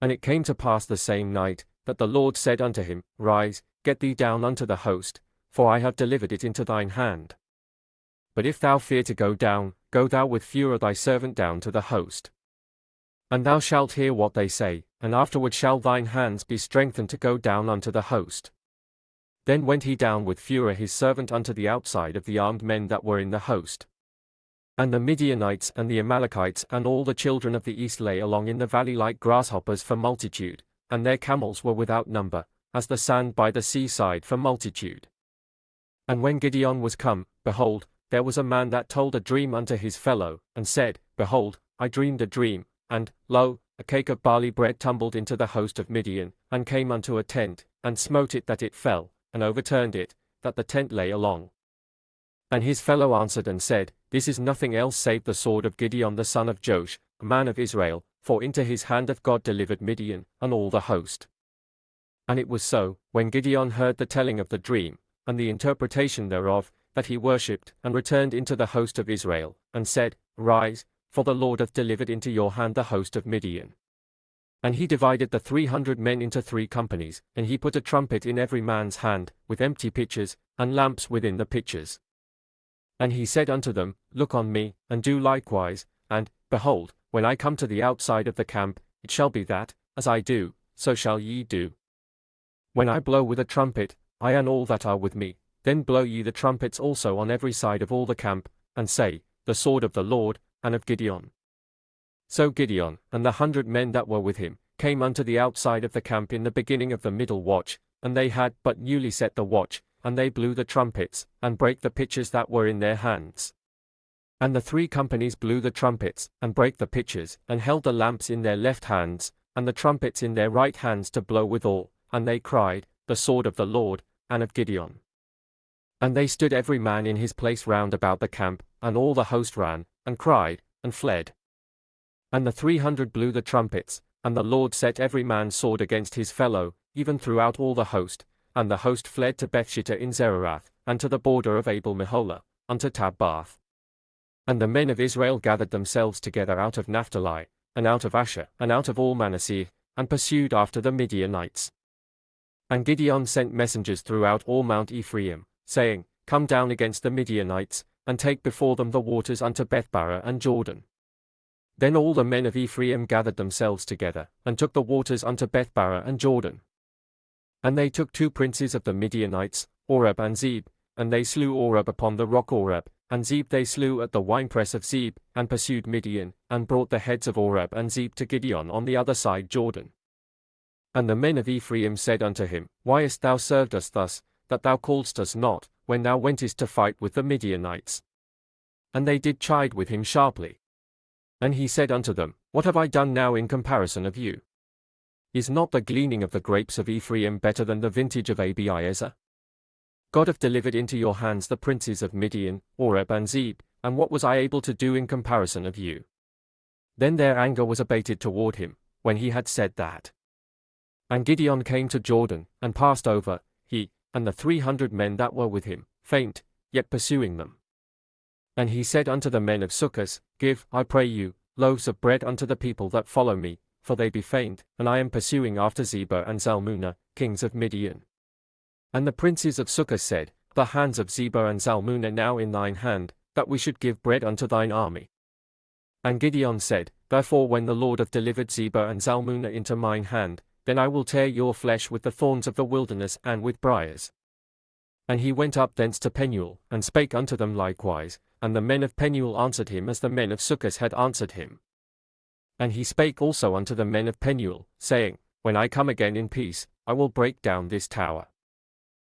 And it came to pass the same night, that the Lord said unto him, Rise, get thee down unto the host, for I have delivered it into thine hand. But if thou fear to go down, go thou with Phurah thy servant down to the host. And thou shalt hear what they say, and afterward shall thine hands be strengthened to go down unto the host. Then went he down with Phurah his servant unto the outside of the armed men that were in the host. And the Midianites and the Amalekites and all the children of the east lay along in the valley like grasshoppers for multitude, and their camels were without number, as the sand by the seaside for multitude. And when Gideon was come, behold, there was a man that told a dream unto his fellow, and said, Behold, I dreamed a dream, and, lo, a cake of barley bread tumbled into the host of Midian, and came unto a tent, and smote it that it fell, and overturned it, that the tent lay along. And his fellow answered and said, This is nothing else save the sword of Gideon the son of Joash, a man of Israel, for into his hand hath God delivered Midian, and all the host. And it was so, when Gideon heard the telling of the dream, and the interpretation thereof, that he worshipped, and returned into the host of Israel, and said, Rise, for the Lord hath delivered into your hand the host of Midian. And he divided the 300 men into 3 companies, and he put a trumpet in every man's hand, with empty pitchers, and lamps within the pitchers. And he said unto them, Look on me, and do likewise, and, behold, when I come to the outside of the camp, it shall be that, as I do, so shall ye do. When I blow with a trumpet, I and all that are with me, then blow ye the trumpets also on every side of all the camp, and say, The sword of the Lord, and of Gideon. So Gideon, and the 100 men that were with him, came unto the outside of the camp in the beginning of the middle watch, and they had but newly set the watch, and they blew the trumpets, and brake the pitchers that were in their hands. And the 3 companies blew the trumpets, and brake the pitchers, and held the lamps in their left hands, and the trumpets in their right hands to blow withal, and they cried, The sword of the Lord, and of Gideon. And they stood every man in his place round about the camp, and all the host ran, and cried, and fled. And the 300 blew the trumpets, and the Lord set every man's sword against his fellow, even throughout all the host, and the host fled to Bethshittah in Zererath, and to the border of Abel-Meholah, unto Tabbath. And the men of Israel gathered themselves together out of Naphtali, and out of Asher, and out of all Manasseh, and pursued after the Midianites. And Gideon sent messengers throughout all Mount Ephraim, saying, Come down against the Midianites, and take before them the waters unto Bethbarah and Jordan. Then all the men of Ephraim gathered themselves together, and took the waters unto Bethbarah and Jordan. And they took 2 princes of the Midianites, Oreb and Zeb, and they slew Oreb upon the rock Oreb, and Zeb they slew at the winepress of Zeb, and pursued Midian, and brought the heads of Oreb and Zeb to Gideon on the other side Jordan. And the men of Ephraim said unto him, Why hast thou served us thus, that thou calledst us not, when thou wentest to fight with the Midianites? And they did chide with him sharply. And he said unto them, What have I done now in comparison of you? Is not the gleaning of the grapes of Ephraim better than the vintage of Abiezer? God hath delivered into your hands the princes of Midian, Oreb and Zeb, and what was I able to do in comparison of you? Then their anger was abated toward him, when he had said that. And Gideon came to Jordan, and passed over, he, and the 300 men that were with him, faint, yet pursuing them. And he said unto the men of Succoth, Give, I pray you, loaves of bread unto the people that follow me, for they be faint, and I am pursuing after Zebah and Zalmunna, kings of Midian. And the princes of Succoth said, The hands of Zebah and Zalmunna now in thine hand, that we should give bread unto thine army. And Gideon said, Therefore when the Lord hath delivered Zebah and Zalmunna into mine hand, then I will tear your flesh with the thorns of the wilderness and with briars. And he went up thence to Penuel, and spake unto them likewise, and the men of Penuel answered him as the men of Succoth had answered him. And he spake also unto the men of Penuel, saying, When I come again in peace, I will break down this tower.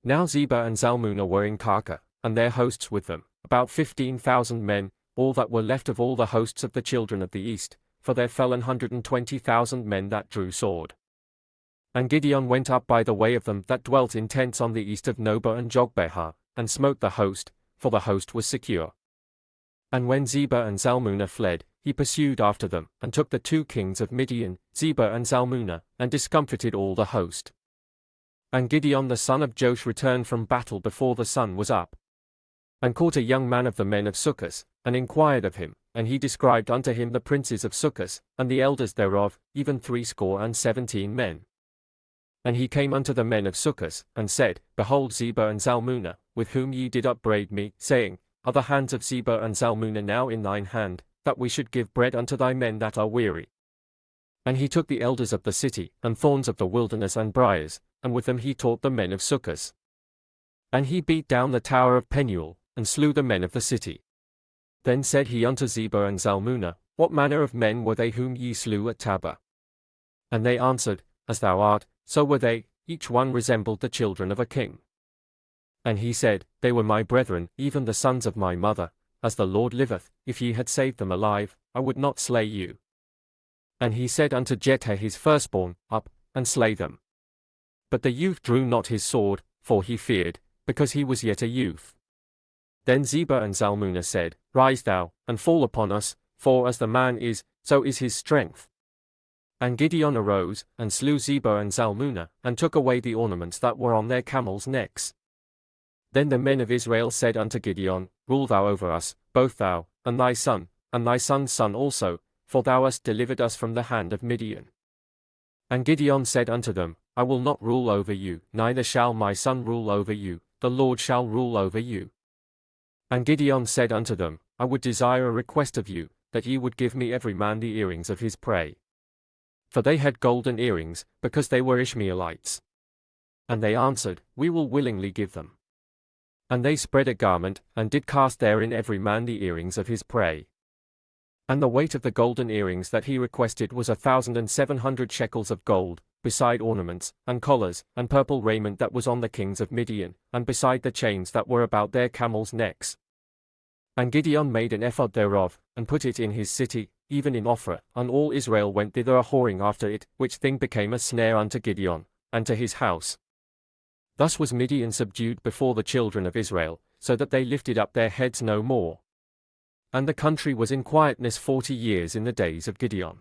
Now Zebah and Zalmunna were in Karka, and their hosts with them, about 15,000 men, all that were left of all the hosts of the children of the east, for there fell 120,000 men that drew sword. And Gideon went up by the way of them that dwelt in tents on the east of Nobah and Jogbehah, and smote the host, for the host was secure. And when Zebah and Zalmunna fled, he pursued after them, and took the 2 kings of Midian, Zebah and Zalmunna, and discomfited all the host. And Gideon the son of Joash returned from battle before the sun was up, and caught a young man of the men of Succoth, and inquired of him, and he described unto him the princes of Succoth, and the elders thereof, even 70 men. And he came unto the men of Succoth, and said, Behold Zebah and Zalmunna, with whom ye did upbraid me, saying, Are the hands of Zebah and Zalmunna now in thine hand, that we should give bread unto thy men that are weary? And he took the elders of the city, and thorns of the wilderness and briars, and with them he taught the men of Succoth. And he beat down the tower of Penuel, and slew the men of the city. Then said he unto Zebah and Zalmunna, What manner of men were they whom ye slew at Tabah? And they answered, As thou art, so were they, each one resembled the children of a king. And he said, They were my brethren, even the sons of my mother. As the Lord liveth, if ye had saved them alive, I would not slay you. And he said unto Jeter his firstborn, Up, and slay them. But the youth drew not his sword, for he feared, because he was yet a youth. Then Zebah and Zalmunna said, Rise thou, and fall upon us, for as the man is, so is his strength. And Gideon arose, and slew Zebah and Zalmunna, and took away the ornaments that were on their camels' necks. Then the men of Israel said unto Gideon, Rule thou over us, both thou, and thy son's son also, for thou hast delivered us from the hand of Midian. And Gideon said unto them, I will not rule over you, neither shall my son rule over you, the Lord shall rule over you. And Gideon said unto them, I would desire a request of you, that ye would give me every man the earrings of his prey. For they had golden earrings, because they were Ishmaelites. And they answered, We will willingly give them. And they spread a garment, and did cast therein every man the earrings of his prey. And the weight of the golden earrings that he requested was 1,700 shekels of gold, beside ornaments, and collars, and purple raiment that was on the kings of Midian, and beside the chains that were about their camels' necks. And Gideon made an ephod thereof, and put it in his city, even in Ophrah, and all Israel went thither a-whoring after it, which thing became a snare unto Gideon, and to his house. Thus was Midian subdued before the children of Israel, so that they lifted up their heads no more. And the country was in quietness 40 years in the days of Gideon.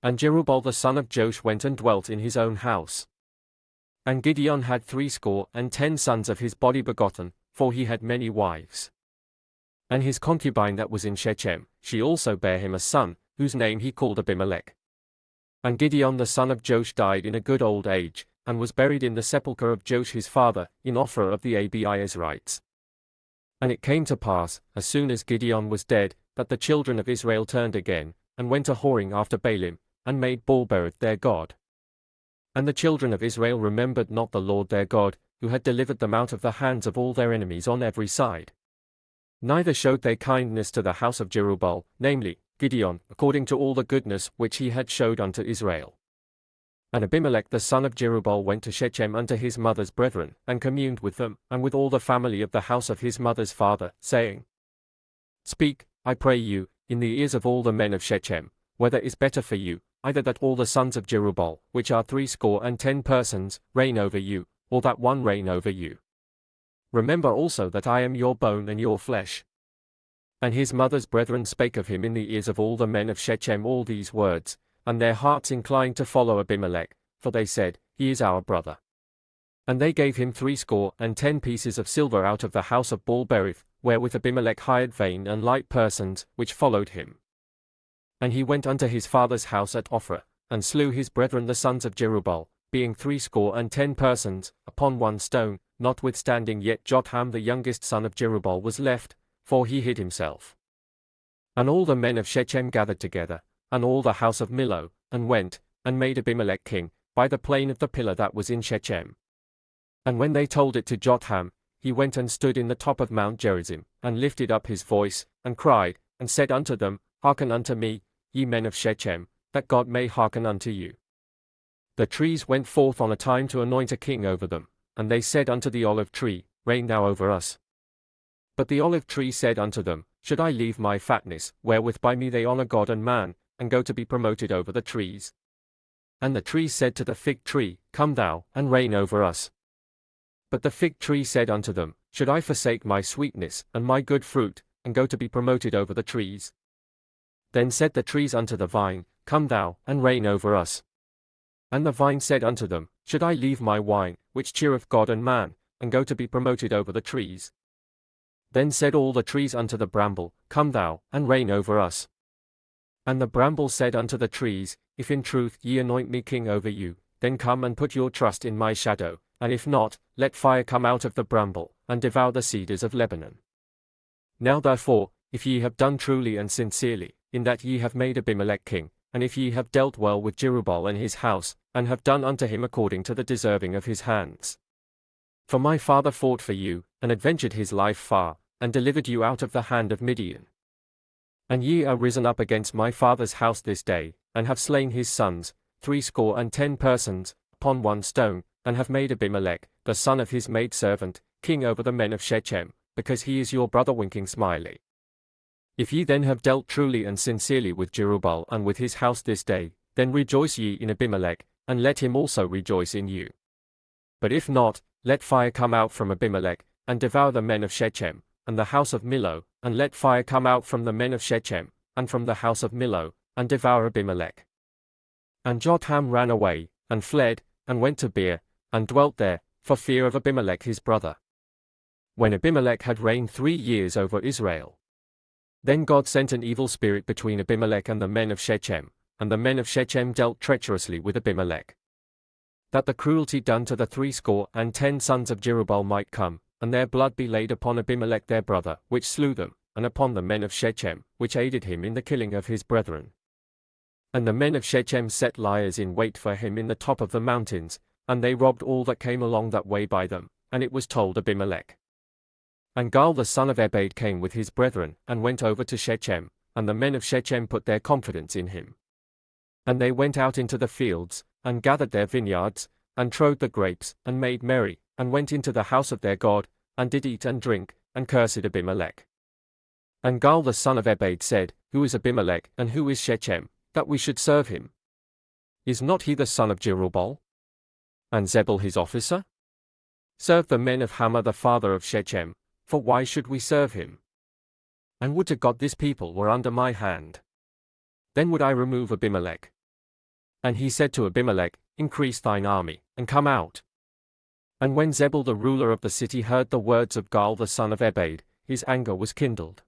And Jerubbaal the son of Joash went and dwelt in his own house. And Gideon had 70 sons of his body begotten, for he had many wives. And his concubine that was in Shechem, she also bare him a son, whose name he called Abimelech. And Gideon the son of Joash died in a good old age, and was buried in the sepulchre of Joash his father, in Ophrah of the Abiezrites. And it came to pass, as soon as Gideon was dead, that the children of Israel turned again, and went a-whoring after Baalim, and made Baal-berith their god. And the children of Israel remembered not the Lord their God, who had delivered them out of the hands of all their enemies on every side. Neither showed they kindness to the house of Jerubbaal, namely, Gideon, according to all the goodness which he had showed unto Israel. And Abimelech the son of Jerubbaal went to Shechem unto his mother's brethren, and communed with them, and with all the family of the house of his mother's father, saying, Speak, I pray you, in the ears of all the men of Shechem, whether is better for you, either that all the sons of Jerubbaal, which are 70 persons, reign over you, or that one reign over you. Remember also that I am your bone and your flesh. And his mother's brethren spake of him in the ears of all the men of Shechem all these words, and their hearts inclined to follow Abimelech, for they said, He is our brother. And they gave him 70 pieces of silver out of the house of Baal-berith, wherewith Abimelech hired vain and light persons, which followed him. And he went unto his father's house at Ophrah, and slew his brethren the sons of Jerubbaal, being 70 persons, upon one stone, notwithstanding yet Jotham the youngest son of Jerubbaal was left, for he hid himself. And all the men of Shechem gathered together, and all the house of Millo, and went, and made Abimelech king, by the plain of the pillar that was in Shechem. And when they told it to Jotham, he went and stood in the top of Mount Gerizim, and lifted up his voice, and cried, and said unto them, Hearken unto me, ye men of Shechem, that God may hearken unto you. The trees went forth on a time to anoint a king over them, and they said unto the olive tree, Reign thou over us. But the olive tree said unto them, Should I leave my fatness, wherewith by me they honor God and man, and go to be promoted over the trees? And the tree said to the fig tree, Come thou, and reign over us. But the fig tree said unto them, Should I forsake my sweetness, and my good fruit, and go to be promoted over the trees? Then said the trees unto the vine, Come thou, and reign over us. And the vine said unto them, Should I leave my wine, which cheereth God and man, and go to be promoted over the trees? Then said all the trees unto the bramble, Come thou, and reign over us. And the bramble said unto the trees, If in truth ye anoint me king over you, then come and put your trust in my shadow, and if not, let fire come out of the bramble, and devour the cedars of Lebanon. Now therefore, if ye have done truly and sincerely, in that ye have made Abimelech king, and if ye have dealt well with Jerubbaal and his house, and have done unto him according to the deserving of his hands. For my father fought for you, and adventured his life far, and delivered you out of the hand of Midian. And ye are risen up against my father's house this day, and have slain his sons, 70 persons, upon one stone, and have made Abimelech, the son of his maidservant, king over the men of Shechem, because he is your brother winking smiley. If ye then have dealt truly and sincerely with Jerubbaal and with his house this day, then rejoice ye in Abimelech, and let him also rejoice in you. But if not, let fire come out from Abimelech, and devour the men of Shechem, and the house of Millo, and let fire come out from the men of Shechem, and from the house of Millo, and devour Abimelech. And Jotham ran away, and fled, and went to Beer, and dwelt there, for fear of Abimelech his brother. When Abimelech had reigned 3 years over Israel. Then God sent an evil spirit between Abimelech and the men of Shechem, and the men of Shechem dealt treacherously with Abimelech. That the cruelty done to the 70 sons of Jerubbaal might come, and their blood be laid upon Abimelech their brother, which slew them, and upon the men of Shechem, which aided him in the killing of his brethren. And the men of Shechem set liers in wait for him in the top of the mountains, and they robbed all that came along that way by them, and it was told Abimelech. And Gaal the son of Ebed came with his brethren, and went over to Shechem, and the men of Shechem put their confidence in him. And they went out into the fields, and gathered their vineyards, and trode the grapes, and made merry, and went into the house of their God, and did eat and drink, and cursed Abimelech. And Gaal the son of Ebed said, Who is Abimelech, and who is Shechem, that we should serve him? Is not he the son of Jerubbaal? And Zebul his officer? Serve the men of Hamah the father of Shechem, for why should we serve him? And would to God this people were under my hand. Then would I remove Abimelech. And he said to Abimelech, Increase thine army, and come out. And when Zebul the ruler of the city heard the words of Gaal the son of Ebed, his anger was kindled.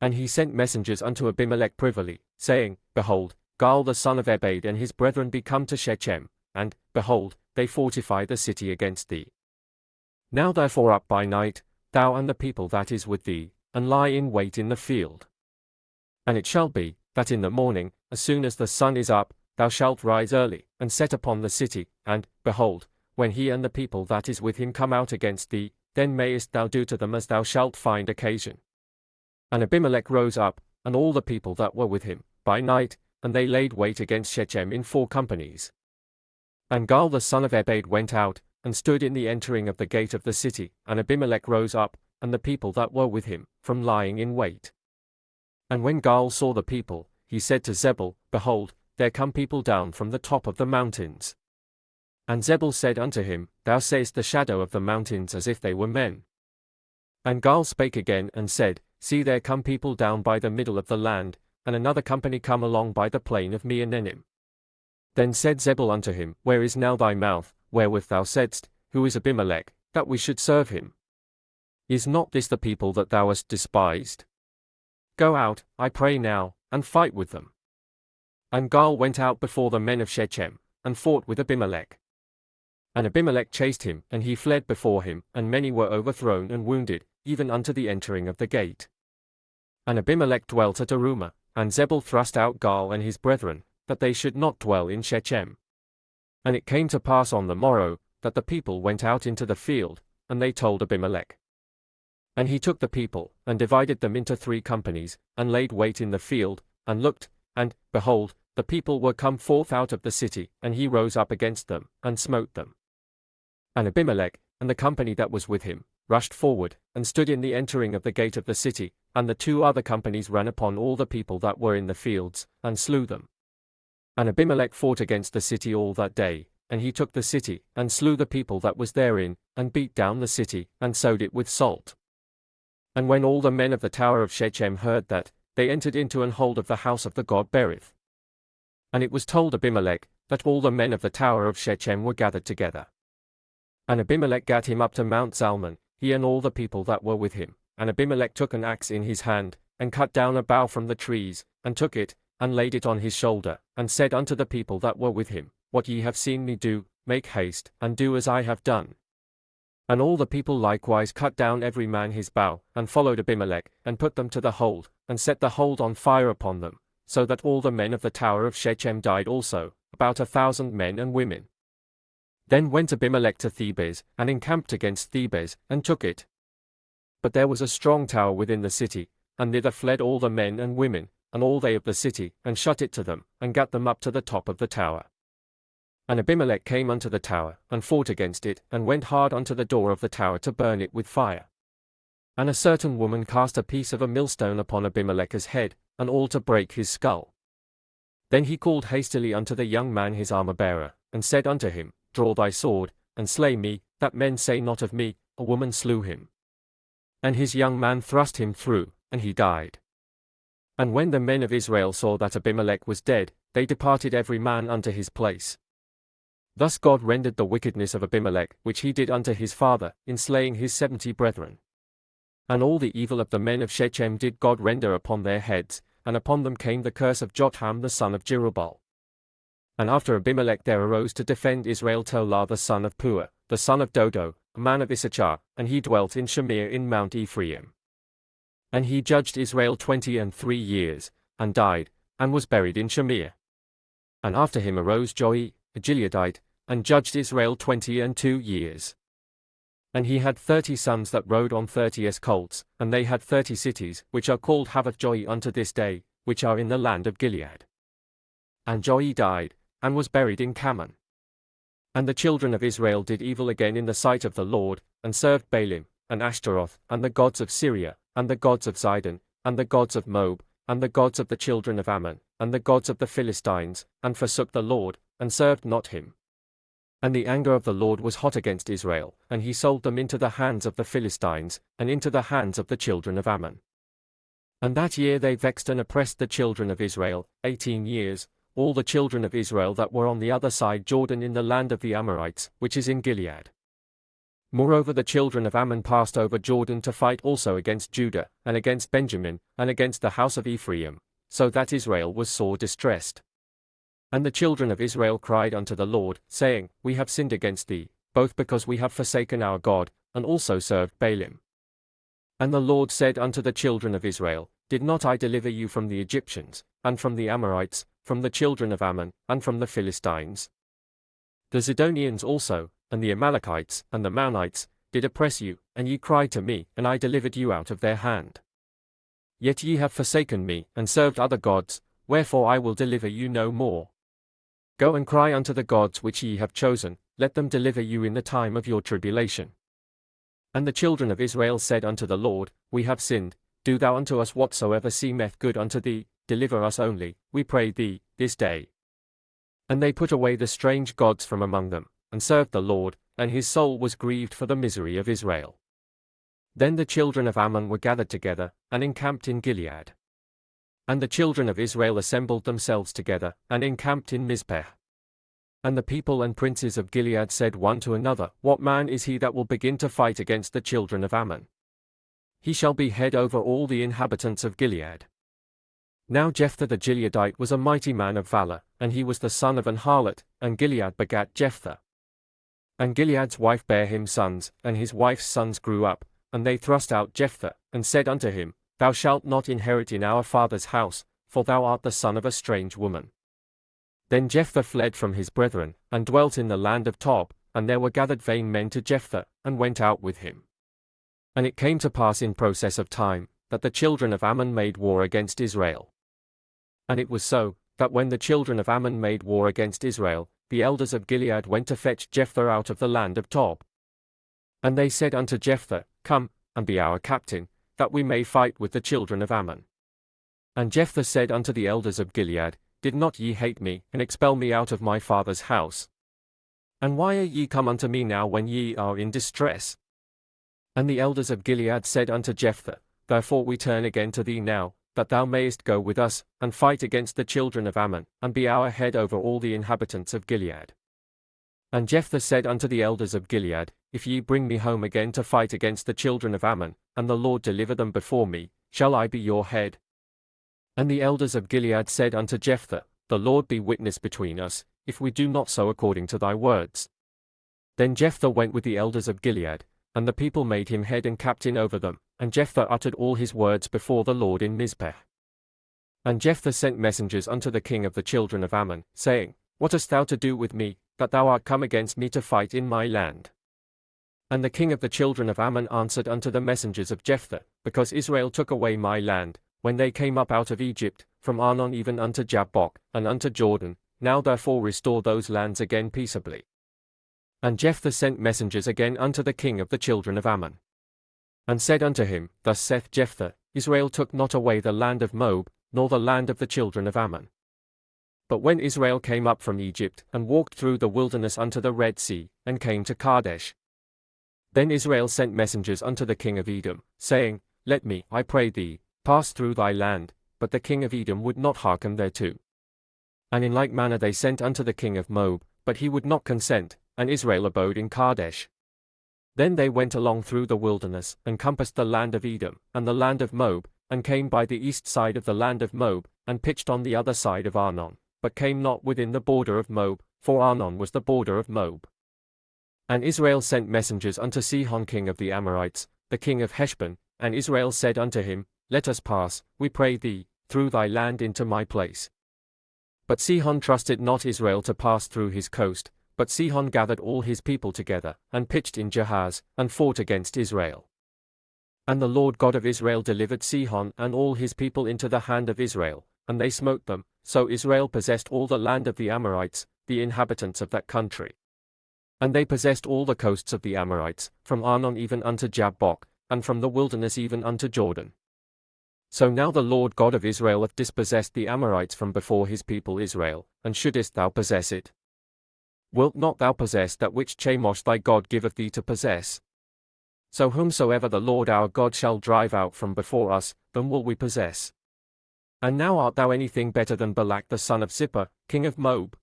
And he sent messengers unto Abimelech privily, saying, Behold, Gaal the son of Ebed and his brethren be come to Shechem, and, behold, they fortify the city against thee. Now therefore up by night, thou and the people that is with thee, and lie in wait in the field. And it shall be, that in the morning, as soon as the sun is up, thou shalt rise early, and set upon the city, and, behold, when he and the people that is with him come out against thee, then mayest thou do to them as thou shalt find occasion. And Abimelech rose up, and all the people that were with him, by night, and they laid wait against Shechem in 4 companies. And Gaal the son of Ebed went out, and stood in the entering of the gate of the city, and Abimelech rose up, and the people that were with him, from lying in wait. And when Gaal saw the people, he said to Zebul, Behold, there come people down from the top of the mountains. And Zebul said unto him, Thou sayest the shadow of the mountains as if they were men. And Gaal spake again, and said, See, there come people down by the middle of the land, and another company come along by the plain of Meonenim. Then said Zebul unto him, Where is now thy mouth, wherewith thou saidst, Who is Abimelech, that we should serve him? Is not this the people that thou hast despised? Go out, I pray now, and fight with them. And Gaal went out before the men of Shechem, and fought with Abimelech. And Abimelech chased him, and he fled before him, and many were overthrown and wounded, even unto the entering of the gate. And Abimelech dwelt at Arumah, and Zebul thrust out Gaal and his brethren, that they should not dwell in Shechem. And it came to pass on the morrow, that the people went out into the field, and they told Abimelech. And he took the people, and divided them into 3 companies, and laid wait in the field, and looked, and, behold, the people were come forth out of the city, and he rose up against them, and smote them. And Abimelech, and the company that was with him, rushed forward, and stood in the entering of the gate of the city, and the 2 other companies ran upon all the people that were in the fields, and slew them. And Abimelech fought against the city all that day, and he took the city, and slew the people that was therein, and beat down the city, and sowed it with salt. And when all the men of the tower of Shechem heard that, they entered into an hold of the house of the god Berith. And it was told Abimelech, that all the men of the tower of Shechem were gathered together. And Abimelech gat him up to Mount Zalmon, he and all the people that were with him. And Abimelech took an axe in his hand, and cut down a bough from the trees, and took it, and laid it on his shoulder, and said unto the people that were with him, What ye have seen me do, make haste, and do as I have done. And all the people likewise cut down every man his bough, and followed Abimelech, and put them to the hold, and set the hold on fire upon them, so that all the men of the tower of Shechem died also, about 1,000 men and women. Then went Abimelech to Thebez, and encamped against Thebez, and took it. But there was a strong tower within the city, and thither fled all the men and women, and all they of the city, and shut it to them, and gat them up to the top of the tower. And Abimelech came unto the tower, and fought against it, and went hard unto the door of the tower to burn it with fire. And a certain woman cast a piece of a millstone upon Abimelech's head, and all to break his skull. Then he called hastily unto the young man his armor-bearer, and said unto him, Draw thy sword, and slay me, that men say not of me, A woman slew him. And his young man thrust him through, and he died. And when the men of Israel saw that Abimelech was dead, they departed every man unto his place. Thus God rendered the wickedness of Abimelech, which he did unto his father, in slaying his 70 brethren. And all the evil of the men of Shechem did God render upon their heads, and upon them came the curse of Jotham the son of Jerubbaal. And after Abimelech there arose to defend Israel Tola the son of Puah, the son of Dodo, a man of Issachar, and he dwelt in Shamir in Mount Ephraim. And he judged Israel 23 years, and died, and was buried in Shamir. And after him arose Joash, a Gileadite, and judged Israel 22 years. And he had 30 sons that rode on 30 colts, and they had 30 cities, which are called Havoth-Joash unto this day, which are in the land of Gilead. And Joash died, and was buried in Cammon. And the children of Israel did evil again in the sight of the Lord, and served Baalim, and Ashtaroth, and the gods of Syria, and the gods of Zidon, and the gods of Moab, and the gods of the children of Ammon, and the gods of the Philistines, and forsook the Lord, and served not him. And the anger of the Lord was hot against Israel, and he sold them into the hands of the Philistines, and into the hands of the children of Ammon. And that year they vexed and oppressed the children of Israel, 18 years, all the children of Israel that were on the other side Jordan in the land of the Amorites, which is in Gilead. Moreover the children of Ammon passed over Jordan to fight also against Judah, and against Benjamin, and against the house of Ephraim, so that Israel was sore distressed. And the children of Israel cried unto the Lord, saying, We have sinned against thee, both because we have forsaken our God, and also served Baalim. And the Lord said unto the children of Israel, Did not I deliver you from the Egyptians, and from the Amorites, from the children of Ammon, and from the Philistines? The Zidonians also, and the Amalekites, and the Maonites, did oppress you, and ye cried to me, and I delivered you out of their hand. Yet ye have forsaken me, and served other gods, wherefore I will deliver you no more. Go and cry unto the gods which ye have chosen, let them deliver you in the time of your tribulation. And the children of Israel said unto the Lord, We have sinned, do thou unto us whatsoever seemeth good unto thee, deliver us only, we pray thee, this day. And they put away the strange gods from among them, and served the Lord, and his soul was grieved for the misery of Israel. Then the children of Ammon were gathered together, and encamped in Gilead. And the children of Israel assembled themselves together, and encamped in Mizpeh. And the people and princes of Gilead said one to another, What man is he that will begin to fight against the children of Ammon? He shall be head over all the inhabitants of Gilead. Now Jephthah the Gileadite was a mighty man of valor, and he was the son of an harlot, and Gilead begat Jephthah. And Gilead's wife bare him sons, and his wife's sons grew up, and they thrust out Jephthah, and said unto him, Thou shalt not inherit in our father's house, for thou art the son of a strange woman. Then Jephthah fled from his brethren, and dwelt in the land of Tob, and there were gathered vain men to Jephthah, and went out with him. And it came to pass in process of time, that the children of Ammon made war against Israel. And it was so, that when the children of Ammon made war against Israel, the elders of Gilead went to fetch Jephthah out of the land of Tob. And they said unto Jephthah, Come, and be our captain, that we may fight with the children of Ammon. And Jephthah said unto the elders of Gilead, Did not ye hate me, and expel me out of my father's house? And why are ye come unto me now when ye are in distress? And the elders of Gilead said unto Jephthah, Therefore we turn again to thee now, that thou mayest go with us, and fight against the children of Ammon, and be our head over all the inhabitants of Gilead. And Jephthah said unto the elders of Gilead, If ye bring me home again to fight against the children of Ammon, and the Lord deliver them before me, shall I be your head? And the elders of Gilead said unto Jephthah, The Lord be witness between us, if we do not so according to thy words. Then Jephthah went with the elders of Gilead, and the people made him head and captain over them, and Jephthah uttered all his words before the Lord in Mizpeh. And Jephthah sent messengers unto the king of the children of Ammon, saying, What hast thou to do with me, that thou art come against me to fight in my land? And the king of the children of Ammon answered unto the messengers of Jephthah, Because Israel took away my land, when they came up out of Egypt, from Arnon even unto Jabbok, and unto Jordan, now therefore restore those lands again peaceably. And Jephthah sent messengers again unto the king of the children of Ammon, and said unto him, Thus saith Jephthah, Israel took not away the land of Moab, nor the land of the children of Ammon. But when Israel came up from Egypt, and walked through the wilderness unto the Red Sea, and came to Kadesh, then Israel sent messengers unto the king of Edom, saying, Let me, I pray thee, pass through thy land, but the king of Edom would not hearken thereto. And in like manner they sent unto the king of Moab, but he would not consent, and Israel abode in Kadesh. Then they went along through the wilderness, and compassed the land of Edom, and the land of Moab, and came by the east side of the land of Moab, and pitched on the other side of Arnon, but came not within the border of Moab, for Arnon was the border of Moab. And Israel sent messengers unto Sihon king of the Amorites, the king of Heshbon, and Israel said unto him, Let us pass, we pray thee, through thy land into my place. But Sihon trusted not Israel to pass through his coast, but Sihon gathered all his people together, and pitched in Jahaz, and fought against Israel. And the Lord God of Israel delivered Sihon and all his people into the hand of Israel, and they smote them, so Israel possessed all the land of the Amorites, the inhabitants of that country. And they possessed all the coasts of the Amorites, from Arnon even unto Jabbok, and from the wilderness even unto Jordan. So now the Lord God of Israel hath dispossessed the Amorites from before his people Israel, and shouldest thou possess it? Wilt not thou possess that which Chemosh thy God giveth thee to possess? So whomsoever the Lord our God shall drive out from before us, them will we possess. And now art thou anything better than Balak the son of Zippor, king of Moab?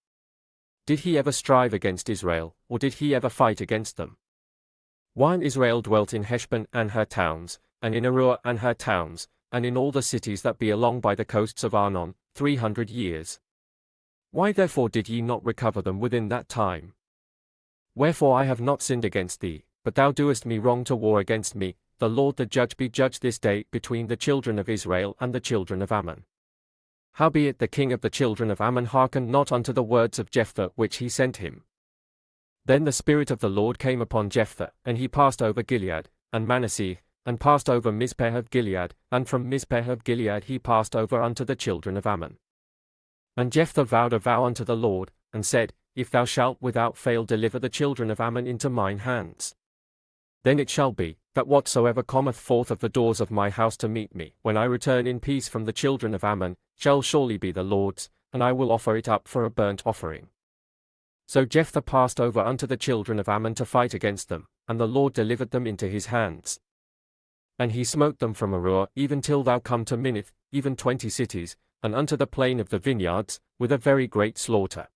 Did he ever strive against Israel, or did he ever fight against them? While Israel dwelt in Heshbon and her towns, and in Aroer and her towns, and in all the cities that be along by the coasts of Arnon, 300 years. Why therefore did ye not recover them within that time? Wherefore I have not sinned against thee, but thou doest me wrong to war against me. The Lord the judge be judged this day between the children of Israel and the children of Ammon. Howbeit the king of the children of Ammon hearkened not unto the words of Jephthah which he sent him. Then the Spirit of the Lord came upon Jephthah, and he passed over Gilead, and Manasseh, and passed over Mizpeh of Gilead, and from Mizpeh of Gilead he passed over unto the children of Ammon. And Jephthah vowed a vow unto the Lord, and said, If thou shalt without fail deliver the children of Ammon into mine hands, then it shall be, that whatsoever cometh forth of the doors of my house to meet me, when I return in peace from the children of Ammon, shall surely be the Lord's, and I will offer it up for a burnt offering. So Jephthah passed over unto the children of Ammon to fight against them, and the Lord delivered them into his hands. And he smote them from Aroer even till thou come to Minnith, even 20 cities, and unto the plain of the vineyards, with a very great slaughter.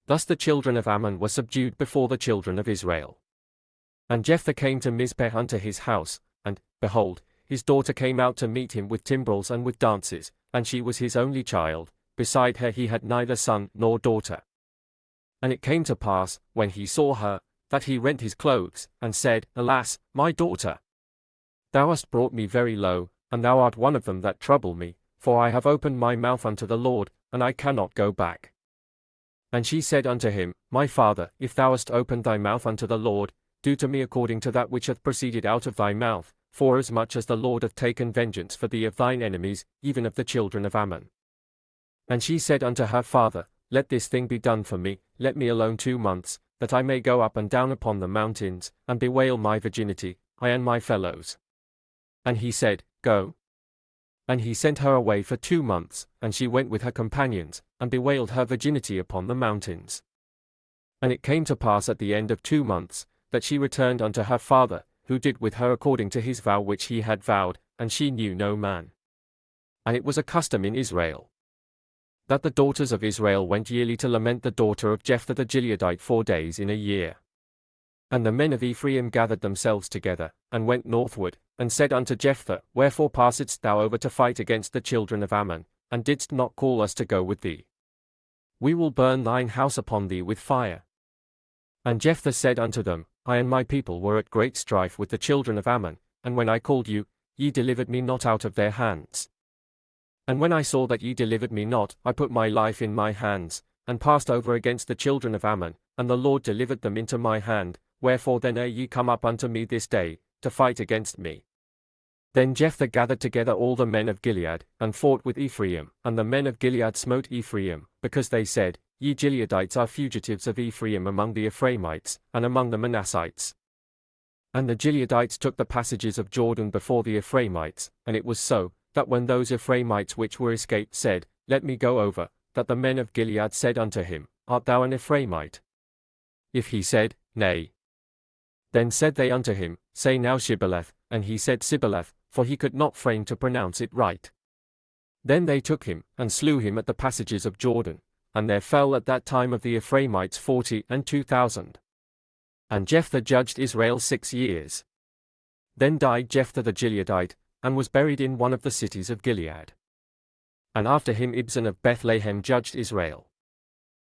Thus the children of Ammon were subdued before the children of Israel. And Jephthah came to Mizpeh unto his house, and, behold, his daughter came out to meet him with timbrels and with dances, and she was his only child, beside her he had neither son nor daughter. And it came to pass, when he saw her, that he rent his clothes, and said, Alas, my daughter! Thou hast brought me very low, and thou art one of them that trouble me, for I have opened my mouth unto the Lord, and I cannot go back. And she said unto him, My father, if thou hast opened thy mouth unto the Lord, do to me according to that which hath proceeded out of thy mouth, forasmuch as the Lord hath taken vengeance for thee of thine enemies, even of the children of Ammon. And she said unto her father, Let this thing be done for me, let me alone 2 months, that I may go up and down upon the mountains, and bewail my virginity, I and my fellows. And he said, Go. And he sent her away for 2 months, and she went with her companions, and bewailed her virginity upon the mountains. And it came to pass at the end of 2 months, that she returned unto her father, who did with her according to his vow which he had vowed, and she knew no man. And it was a custom in Israel, that the daughters of Israel went yearly to lament the daughter of Jephthah the Gileadite 4 days in a year. And the men of Ephraim gathered themselves together, and went northward, and said unto Jephthah, Wherefore passedst thou over to fight against the children of Ammon, and didst not call us to go with thee? We will burn thine house upon thee with fire. And Jephthah said unto them, I and my people were at great strife with the children of Ammon, and when I called you, ye delivered me not out of their hands. And when I saw that ye delivered me not, I put my life in my hands, and passed over against the children of Ammon, and the Lord delivered them into my hand. Wherefore then are ye come up unto me this day, to fight against me? Then Jephthah gathered together all the men of Gilead, and fought with Ephraim, and the men of Gilead smote Ephraim, because they said, Ye Gileadites are fugitives of Ephraim among the Ephraimites, and among the Manassites. And the Gileadites took the passages of Jordan before the Ephraimites, and it was so, that when those Ephraimites which were escaped said, Let me go over, that the men of Gilead said unto him, Art thou an Ephraimite? If he said, Nay. Then said they unto him, Say now Shibboleth, and he said Sibboleth, for he could not frame to pronounce it right. Then they took him, and slew him at the passages of Jordan, and there fell at that time of the Ephraimites 42,000. And Jephthah judged Israel 6 years. Then died Jephthah the Gileadite, and was buried in one of the cities of Gilead. And after him Ibzan of Bethlehem judged Israel.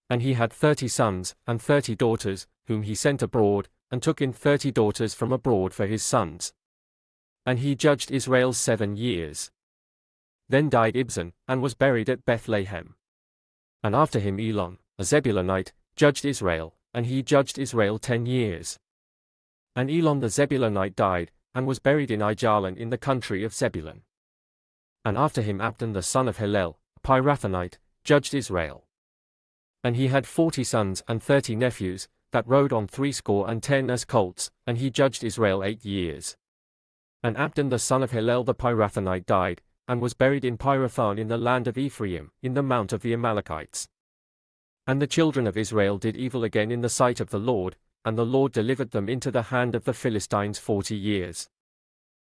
And he had 30 sons, and 30 daughters, whom he sent abroad, and took in 30 daughters from abroad for his sons. and he judged Israel 7 years. Then died Ibzan, and was buried at Bethlehem. And after him Elon, a Zebulunite, judged Israel, and he judged Israel 10 years. And Elon the Zebulunite died, and was buried in Aijalon in the country of Zebulun. And after him Abdon the son of Hillel, a Pirathonite, judged Israel. And he had 40 sons and 30 nephews, that rode on 70 as colts, and he judged Israel 8 years. And Abdon the son of Hillel the Pirathonite died, and was buried in Pirathon in the land of Ephraim, in the mount of the Amalekites. And the children of Israel did evil again in the sight of the Lord, and the Lord delivered them into the hand of the Philistines 40 years.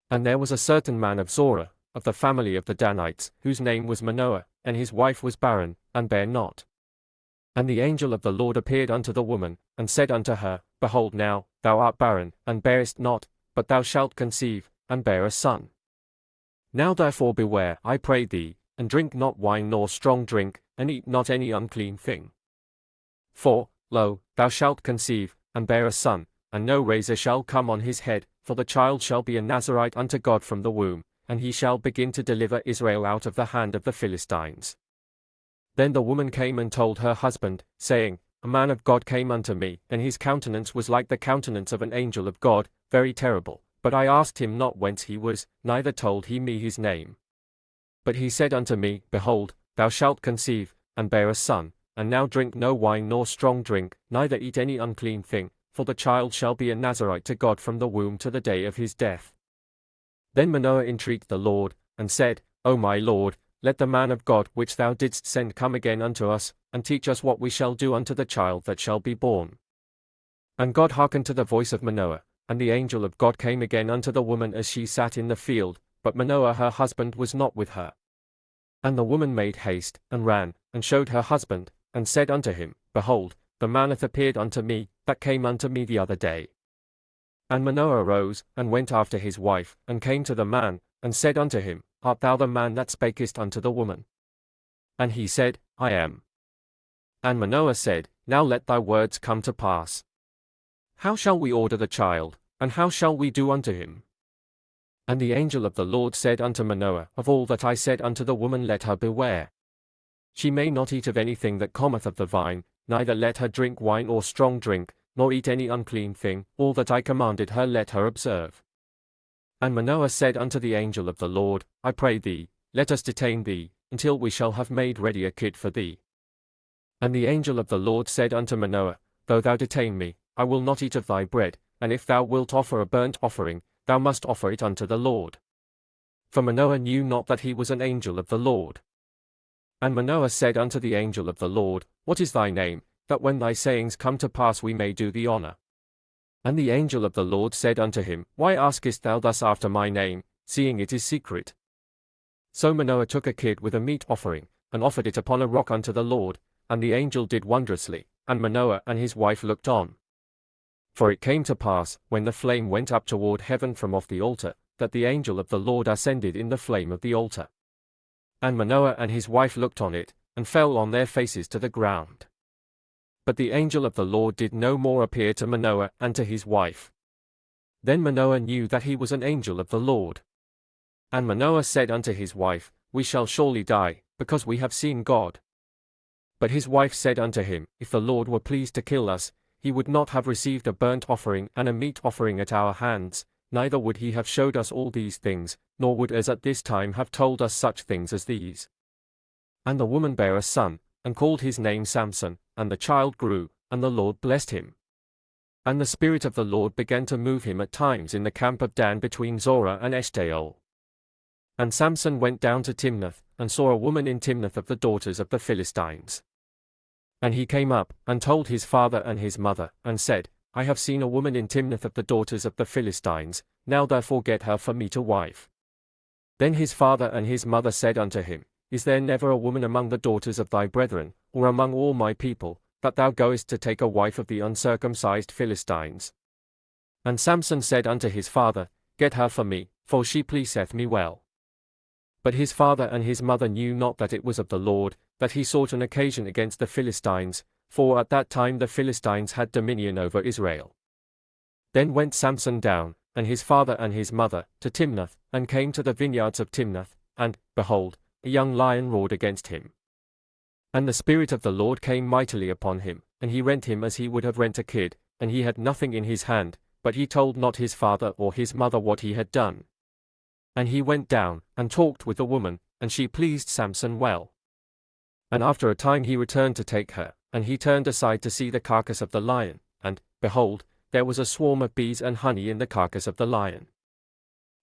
And there was a certain man of Zorah, of the family of the Danites, whose name was Manoah, and his wife was barren, and bare not. And the angel of the Lord appeared unto the woman, and said unto her, Behold now, thou art barren, and bearest not, but thou shalt conceive, and bear a son. Now therefore beware, I pray thee, and drink not wine nor strong drink, and eat not any unclean thing. For, lo, thou shalt conceive, and bear a son, and no razor shall come on his head, for the child shall be a Nazarite unto God from the womb, and he shall begin to deliver Israel out of the hand of the Philistines. Then the woman came and told her husband, saying, A man of God came unto me, and his countenance was like the countenance of an angel of God, very terrible. But I asked him not whence he was, neither told he me his name. But he said unto me, Behold, thou shalt conceive, and bear a son, and now drink no wine nor strong drink, neither eat any unclean thing, for the child shall be a Nazarite to God from the womb to the day of his death. Then Manoah entreated the Lord, and said, O my Lord, let the man of God which thou didst send come again unto us, and teach us what we shall do unto the child that shall be born. And God hearkened to the voice of Manoah. And the angel of God came again unto the woman as she sat in the field, but Manoah her husband was not with her. And the woman made haste, and ran, and showed her husband, and said unto him, Behold, the man hath appeared unto me, that came unto me the other day. And Manoah arose, and went after his wife, and came to the man, and said unto him, Art thou the man that spakest unto the woman? And he said, I am. And Manoah said, Now let thy words come to pass. How shall we order the child, and how shall we do unto him? And the angel of the Lord said unto Manoah, Of all that I said unto the woman let her beware. She may not eat of anything that cometh of the vine, neither let her drink wine or strong drink, nor eat any unclean thing, all that I commanded her let her observe. And Manoah said unto the angel of the Lord, I pray thee, let us detain thee, until we shall have made ready a kid for thee. And the angel of the Lord said unto Manoah, Though thou detain me, I will not eat of thy bread, and if thou wilt offer a burnt offering, thou must offer it unto the Lord. For Manoah knew not that he was an angel of the Lord. And Manoah said unto the angel of the Lord, What is thy name, that when thy sayings come to pass we may do thee honor? And the angel of the Lord said unto him, Why askest thou thus after my name, seeing it is secret? So Manoah took a kid with a meat offering, and offered it upon a rock unto the Lord, and the angel did wondrously, and Manoah and his wife looked on. For it came to pass, when the flame went up toward heaven from off the altar, that the angel of the Lord ascended in the flame of the altar. And Manoah and his wife looked on it, and fell on their faces to the ground. But the angel of the Lord did no more appear to Manoah and to his wife. Then Manoah knew that he was an angel of the Lord. And Manoah said unto his wife, We shall surely die, because we have seen God. But his wife said unto him, If the Lord were pleased to kill us, he would not have received a burnt offering and a meat offering at our hands, neither would he have showed us all these things, nor would as at this time have told us such things as these. And the woman bare a son, and called his name Samson, and the child grew, and the Lord blessed him. And the Spirit of the Lord began to move him at times in the camp of Dan between Zorah and Eshtaol. And Samson went down to Timnath, and saw a woman in Timnath of the daughters of the Philistines. And he came up, and told his father and his mother, and said, I have seen a woman in Timnath of the daughters of the Philistines, now therefore get her for me to wife. Then his father and his mother said unto him, Is there never a woman among the daughters of thy brethren, or among all my people, that thou goest to take a wife of the uncircumcised Philistines? And Samson said unto his father, Get her for me, for she pleaseth me well. But his father and his mother knew not that it was of the Lord, that he sought an occasion against the Philistines, for at that time the Philistines had dominion over Israel. Then went Samson down, and his father and his mother, to Timnath, and came to the vineyards of Timnath, and, behold, a young lion roared against him. And the Spirit of the Lord came mightily upon him, and he rent him as he would have rent a kid, and he had nothing in his hand, but he told not his father or his mother what he had done. And he went down, and talked with the woman, and she pleased Samson well. And after a time he returned to take her, and he turned aside to see the carcass of the lion, and, behold, there was a swarm of bees and honey in the carcass of the lion.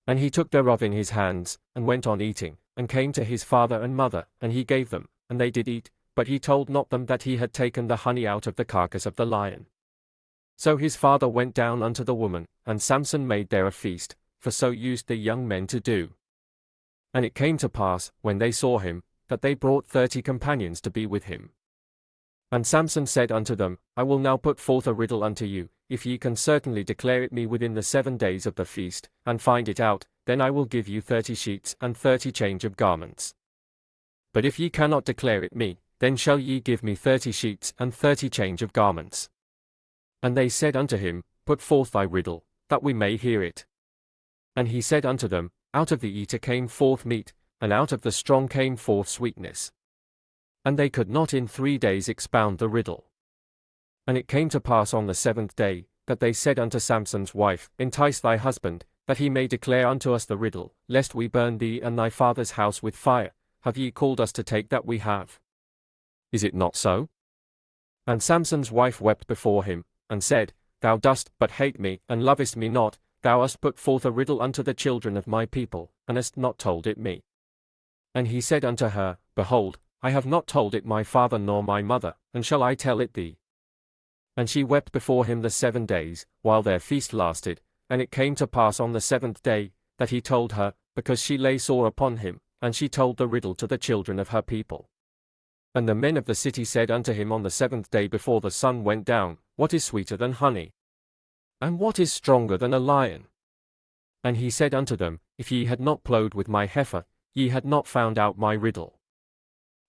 And he took thereof in his hands, and went on eating, and came to his father and mother, and he gave them, and they did eat, but he told not them that he had taken the honey out of the carcass of the lion. So his father went down unto the woman, and Samson made there a feast, for so used the young men to do. And it came to pass, when they saw him, that they brought 30 companions to be with him. And Samson said unto them, I will now put forth a riddle unto you, if ye can certainly declare it me within the 7 days of the feast, and find it out, then I will give you 30 sheets and 30 change of garments. But if ye cannot declare it me, then shall ye give me 30 sheets and 30 change of garments. And they said unto him, Put forth thy riddle, that we may hear it. And he said unto them, Out of the eater came forth meat, and out of the strong came forth sweetness. And they could not in 3 days expound the riddle. And it came to pass on the 7th day, that they said unto Samson's wife, Entice thy husband, that he may declare unto us the riddle, lest we burn thee and thy father's house with fire. Have ye called us to take that we have? Is it not so? And Samson's wife wept before him, and said, Thou dost but hate me, and lovest me not. Thou hast put forth a riddle unto the children of my people, and hast not told it me. And he said unto her, Behold, I have not told it my father nor my mother, and shall I tell it thee? And she wept before him the 7 days, while their feast lasted, and it came to pass on the 7th day, that he told her, because she lay sore upon him, and she told the riddle to the children of her people. And the men of the city said unto him on the 7th day before the sun went down, What is sweeter than honey? And what is stronger than a lion? And he said unto them, If ye had not plowed with my heifer, ye had not found out my riddle.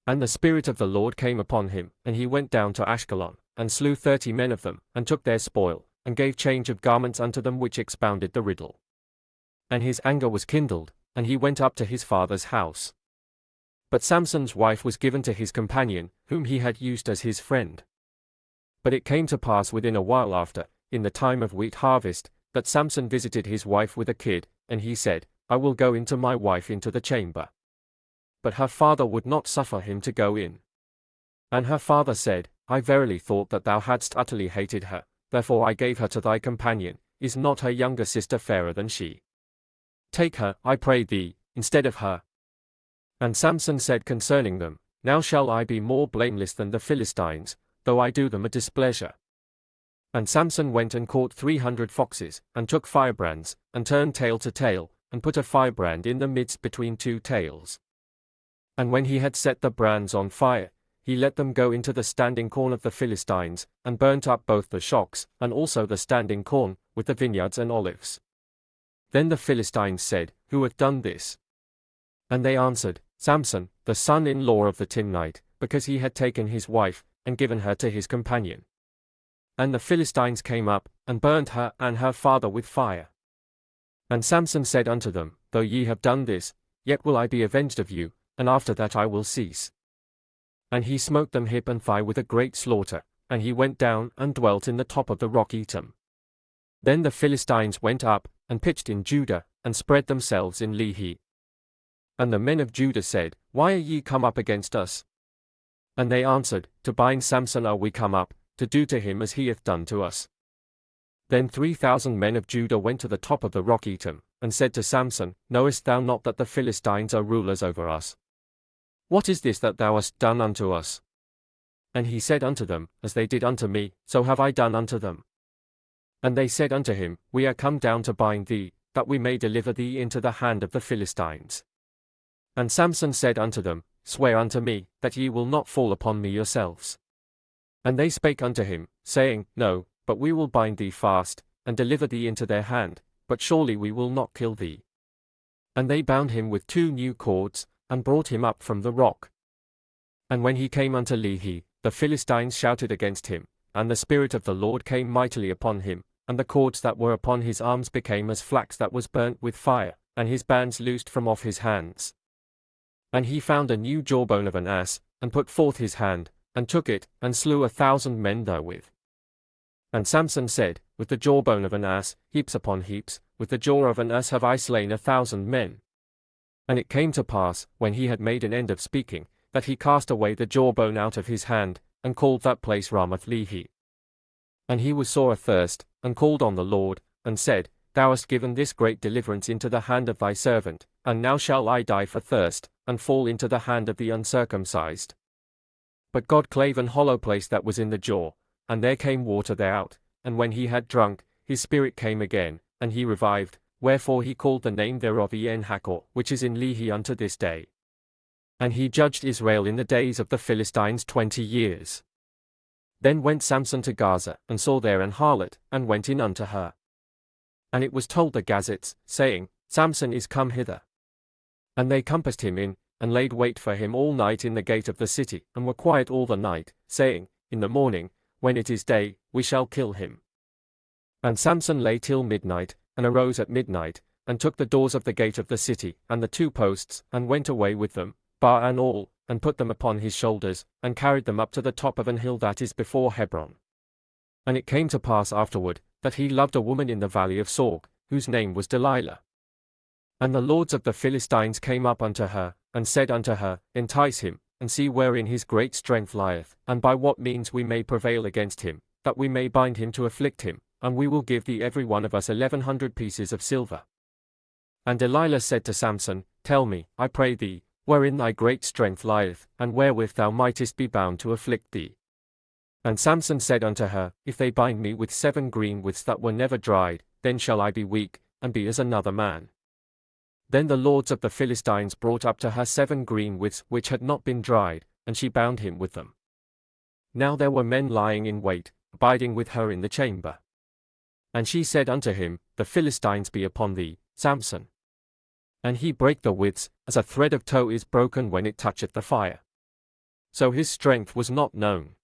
And the Spirit of the Lord came upon him, and he went down to Ashkelon, and slew 30 men of them, and took their spoil, and gave change of garments unto them which expounded the riddle. And his anger was kindled, and he went up to his father's house. But Samson's wife was given to his companion, whom he had used as his friend. But it came to pass within a while after, in the time of wheat harvest, that Samson visited his wife with a kid, and he said, I will go into my wife into the chamber. But her father would not suffer him to go in. And her father said, I verily thought that thou hadst utterly hated her, therefore I gave her to thy companion. Is not her younger sister fairer than she? Take her, I pray thee, instead of her. And Samson said concerning them, Now shall I be more blameless than the Philistines, though I do them a displeasure. And Samson went and caught 300 foxes, and took firebrands, and turned tail to tail, and put a firebrand in the midst between 2 tails. And when he had set the brands on fire, he let them go into the standing corn of the Philistines, and burnt up both the shocks, and also the standing corn, with the vineyards and olives. Then the Philistines said, Who hath done this? And they answered, Samson, the son-in-law of the Timnite, because he had taken his wife, and given her to his companion. And the Philistines came up, and burnt her and her father with fire. And Samson said unto them, Though ye have done this, yet will I be avenged of you, and after that I will cease. And he smote them hip and thigh with a great slaughter, and he went down and dwelt in the top of the rock Etam. Then the Philistines went up, and pitched in Judah, and spread themselves in Lehi. And the men of Judah said, Why are ye come up against us? And they answered, To bind Samson are we come up, to do to him as he hath done to us. Then 3,000 men of Judah went to the top of the rock Etam, and said to Samson, Knowest thou not that the Philistines are rulers over us? What is this that thou hast done unto us? And he said unto them, As they did unto me, so have I done unto them. And they said unto him, We are come down to bind thee, that we may deliver thee into the hand of the Philistines. And Samson said unto them, Swear unto me, that ye will not fall upon me yourselves. And they spake unto him, saying, No, but we will bind thee fast, and deliver thee into their hand, but surely we will not kill thee. And they bound him with 2 new cords, and brought him up from the rock. And when he came unto Lehi, the Philistines shouted against him, and the Spirit of the Lord came mightily upon him, and the cords that were upon his arms became as flax that was burnt with fire, and his bands loosed from off his hands. And he found a new jawbone of an ass, and put forth his hand, and took it, and slew 1,000 men therewith. And Samson said, With the jawbone of an ass, heaps upon heaps, with the jaw of an ass have I slain 1,000 men. And it came to pass, when he had made an end of speaking, that he cast away the jawbone out of his hand, and called that place Ramath-lehi. And he was sore athirst, and called on the Lord, and said, Thou hast given this great deliverance into the hand of thy servant, and now shall I die for thirst, and fall into the hand of the uncircumcised. But God clave an hollow place that was in the jaw, and there came water thereout, and when he had drunk, his spirit came again, and he revived, wherefore he called the name thereof En-hakkore, which is in Lehi unto this day. And he judged Israel in the days of the Philistines 20 years. Then went Samson to Gaza, and saw there an harlot, and went in unto her. And it was told the Gazites, saying, Samson is come hither. And they compassed him in, and laid wait for him all night in the gate of the city, and were quiet all the night, saying, In the morning, when it is day, we shall kill him. And Samson lay till midnight, and arose at midnight, and took the doors of the gate of the city, and the 2 posts, and went away with them, bar and all, and put them upon his shoulders, and carried them up to the top of an hill that is before Hebron. And it came to pass afterward, that he loved a woman in the valley of Sorg, whose name was Delilah. And the lords of the Philistines came up unto her, and said unto her, Entice him, and see wherein his great strength lieth, and by what means we may prevail against him, that we may bind him to afflict him, and we will give thee every one of us 1,100 pieces of silver. And Delilah said to Samson, Tell me, I pray thee, wherein thy great strength lieth, and wherewith thou mightest be bound to afflict thee. And Samson said unto her, If they bind me with 7 green withs that were never dried, then shall I be weak, and be as another man. Then the lords of the Philistines brought up to her 7 green withs which had not been dried, and she bound him with them. Now there were men lying in wait, abiding with her in the chamber. And she said unto him, The Philistines be upon thee, Samson. And he brake the withs, as a thread of tow is broken when it toucheth the fire. So his strength was not known.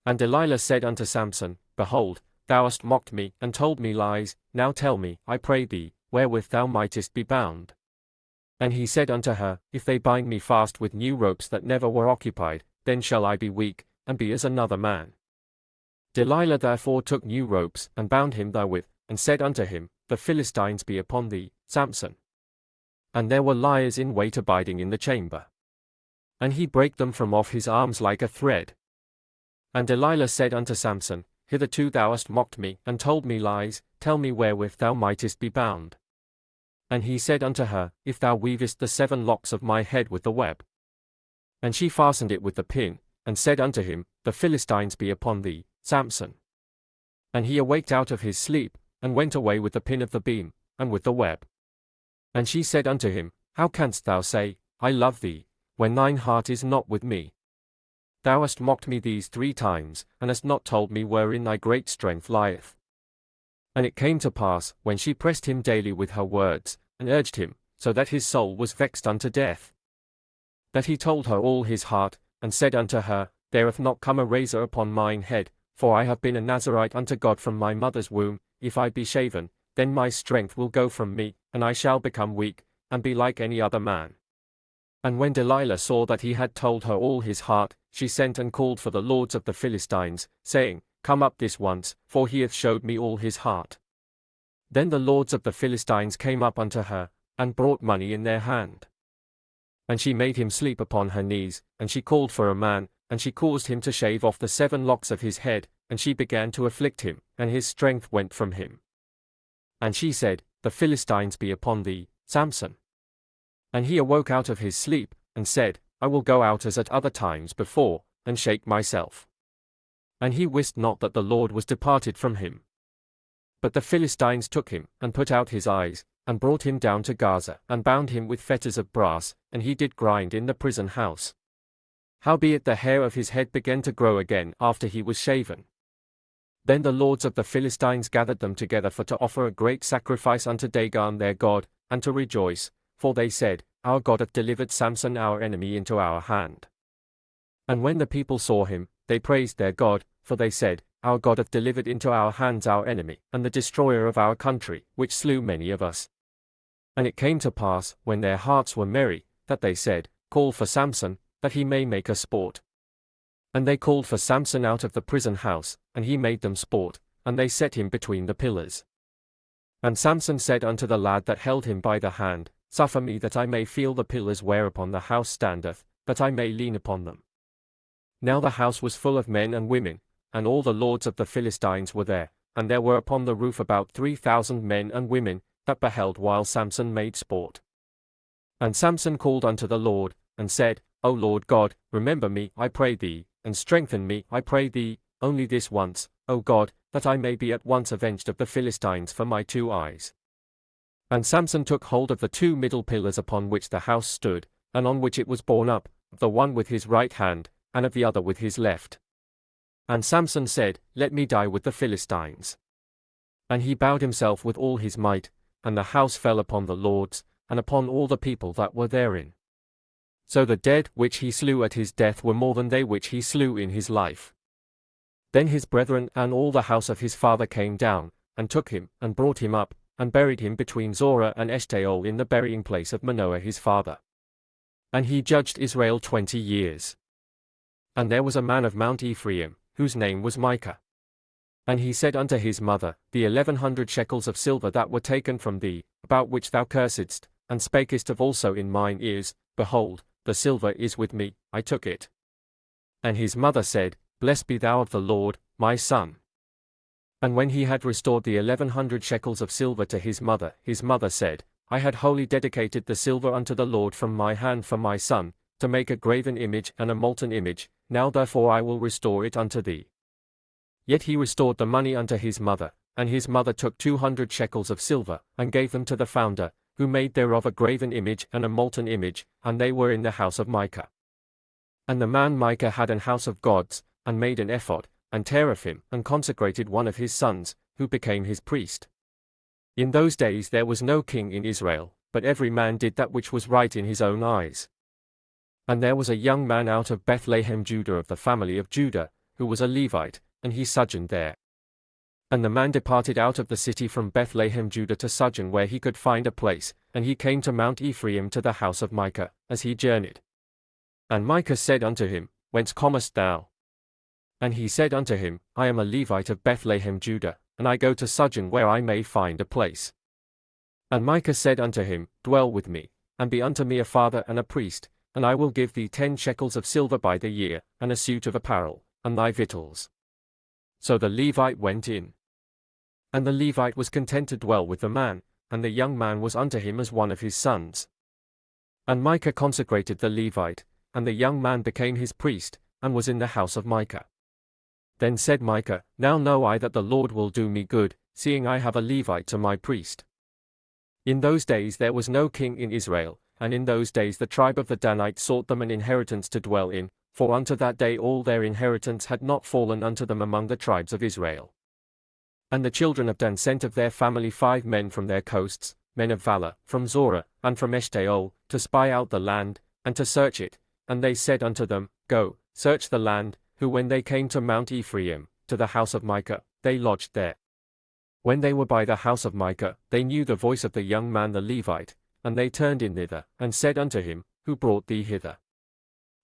And Delilah said unto Samson, Behold, thou hast mocked me, and told me lies, now tell me, I pray thee, wherewith thou mightest be bound. And he said unto her, If they bind me fast with new ropes that never were occupied, then shall I be weak, and be as another man. Delilah therefore took new ropes, and bound him therewith, and said unto him, The Philistines be upon thee, Samson. And there were liers in wait abiding in the chamber. And he brake them from off his arms like a thread. And Delilah said unto Samson, Hitherto thou hast mocked me, and told me lies, tell me wherewith thou mightest be bound. And he said unto her, If thou weavest the 7 locks of my head with the web. And she fastened it with the pin, and said unto him, The Philistines be upon thee, Samson. And he awaked out of his sleep, and went away with the pin of the beam, and with the web. And she said unto him, How canst thou say, I love thee, when thine heart is not with me? Thou hast mocked me these 3 times, and hast not told me wherein thy great strength lieth. And it came to pass, when she pressed him daily with her words, and urged him, so that his soul was vexed unto death, that he told her all his heart, and said unto her, There hath not come a razor upon mine head, for I have been a Nazarite unto God from my mother's womb. If I be shaven, then my strength will go from me, and I shall become weak, and be like any other man. And when Delilah saw that he had told her all his heart, she sent and called for the lords of the Philistines, saying, Come up this once, for he hath showed me all his heart. Then the lords of the Philistines came up unto her, and brought money in their hand. And she made him sleep upon her knees, and she called for a man, and she caused him to shave off the 7 locks of his head, and she began to afflict him, and his strength went from him. And she said, The Philistines be upon thee, Samson. And he awoke out of his sleep, and said, I will go out as at other times before, and shake myself. And he wist not that the Lord was departed from him. But the Philistines took him, and put out his eyes, and brought him down to Gaza, and bound him with fetters of brass, and he did grind in the prison house. Howbeit the hair of his head began to grow again after he was shaven. Then the lords of the Philistines gathered them together for to offer a great sacrifice unto Dagon their god, and to rejoice, for they said, Our God hath delivered Samson our enemy into our hand. And when the people saw him, they praised their God, for they said, our God hath delivered into our hands our enemy, and the destroyer of our country, which slew many of us. And it came to pass, when their hearts were merry, that they said, Call for Samson, that he may make us sport. And they called for Samson out of the prison house, and he made them sport, and they set him between the pillars. And Samson said unto the lad that held him by the hand, Suffer me that I may feel the pillars whereupon the house standeth, that I may lean upon them. Now the house was full of men and women, and all the lords of the Philistines were there, and there were upon the roof about 3,000 men and women, that beheld while Samson made sport. And Samson called unto the Lord, and said, O Lord God, remember me, I pray thee, and strengthen me, I pray thee, only this once, O God, that I may be at once avenged of the Philistines for my 2 eyes. And Samson took hold of the 2 middle pillars upon which the house stood, and on which it was borne up, of the one with his right hand, and of the other with his left. And Samson said, Let me die with the Philistines. And he bowed himself with all his might, and the house fell upon the lords, and upon all the people that were therein. So the dead which he slew at his death were more than they which he slew in his life. Then his brethren and all the house of his father came down, and took him, and brought him up, and buried him between Zorah and Eshtaol in the burying place of Manoah his father. And he judged Israel 20 years. And there was a man of Mount Ephraim, whose name was Micah. And he said unto his mother, The 1,100 shekels of silver that were taken from thee, about which thou cursedst, and spakest of also in mine ears, behold, the silver is with me, I took it. And his mother said, Blessed be thou of the Lord, my son. And when he had restored the 1,100 shekels of silver to his mother said, I had wholly dedicated the silver unto the Lord from my hand for my son, to make a graven image and a molten image, now therefore I will restore it unto thee. Yet he restored the money unto his mother, and his mother took 200 shekels of silver, and gave them to the founder, who made thereof a graven image and a molten image, and they were in the house of Micah. And the man Micah had an house of gods, and made an ephod, and teraphim, and consecrated one of his sons, who became his priest. In those days there was no king in Israel, but every man did that which was right in his own eyes. And there was a young man out of Bethlehem Judah of the family of Judah, who was a Levite, and he sojourned there. And the man departed out of the city from Bethlehem Judah to sojourn where he could find a place, and he came to Mount Ephraim to the house of Micah, as he journeyed. And Micah said unto him, Whence comest thou? And he said unto him, I am a Levite of Bethlehem Judah, and I go to sojourn where I may find a place. And Micah said unto him, Dwell with me, and be unto me a father and a priest, and I will give thee 10 shekels of silver by the year, and a suit of apparel, and thy victuals. So the Levite went in. And the Levite was content to dwell with the man, and the young man was unto him as one of his sons. And Micah consecrated the Levite, and the young man became his priest, and was in the house of Micah. Then said Micah, Now know I that the Lord will do me good, seeing I have a Levite to my priest. In those days there was no king in Israel, and in those days the tribe of the Danites sought them an inheritance to dwell in, for unto that day all their inheritance had not fallen unto them among the tribes of Israel. And the children of Dan sent of their family 5 men from their coasts, men of valor, from Zorah, and from Eshtaol, to spy out the land, and to search it. And they said unto them, Go, search the land, who when they came to Mount Ephraim, to the house of Micah, they lodged there. When they were by the house of Micah, they knew the voice of the young man the Levite, and they turned in thither, and said unto him, Who brought thee hither?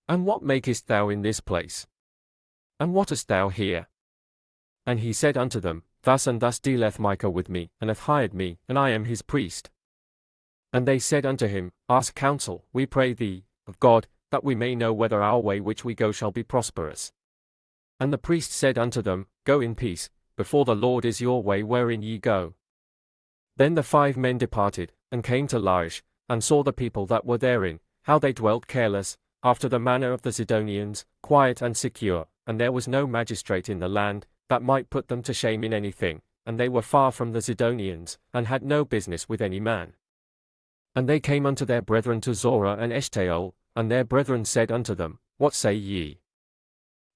And what makest thou in this place? And what hast thou here? And he said unto them, Thus and thus dealeth Micah with me, and hath hired me, and I am his priest. And they said unto him, Ask counsel, we pray thee, of God, that we may know whether our way which we go shall be prosperous. And the priest said unto them, Go in peace, before the Lord is your way wherein ye go. Then the 5 men departed, and came to Laish, and saw the people that were therein, how they dwelt careless, after the manner of the Zidonians, quiet and secure, and there was no magistrate in the land, that might put them to shame in anything, and they were far from the Zidonians, and had no business with any man. And they came unto their brethren to Zorah and Eshtaol, and their brethren said unto them, What say ye?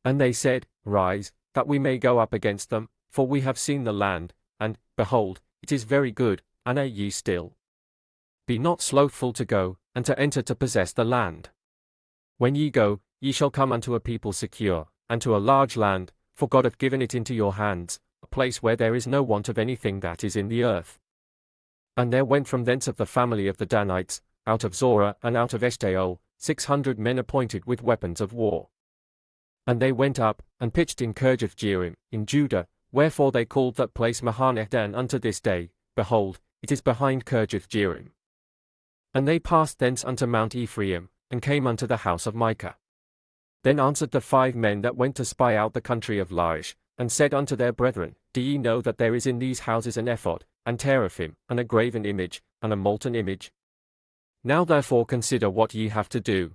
And they said, Rise, that we may go up against them, for we have seen the land, and, behold, it is very good, and are ye still? Be not slothful to go, and to enter to possess the land. When ye go, ye shall come unto a people secure, and to a large land, for God hath given it into your hands, a place where there is no want of anything that is in the earth. And there went from thence of the family of the Danites, out of Zorah and out of Eshtaol, 600 men appointed with weapons of war. And they went up, and pitched in Kirjath-jearim, in Judah, wherefore they called that place Mahaneh-dan unto this day. Behold, it is behind Kirjath-jearim. And they passed thence unto Mount Ephraim, and came unto the house of Micah. Then answered the 5 men that went to spy out the country of Laish, and said unto their brethren, Do ye know that there is in these houses an ephod, and teraphim, and a graven image, and a molten image? Now therefore consider what ye have to do.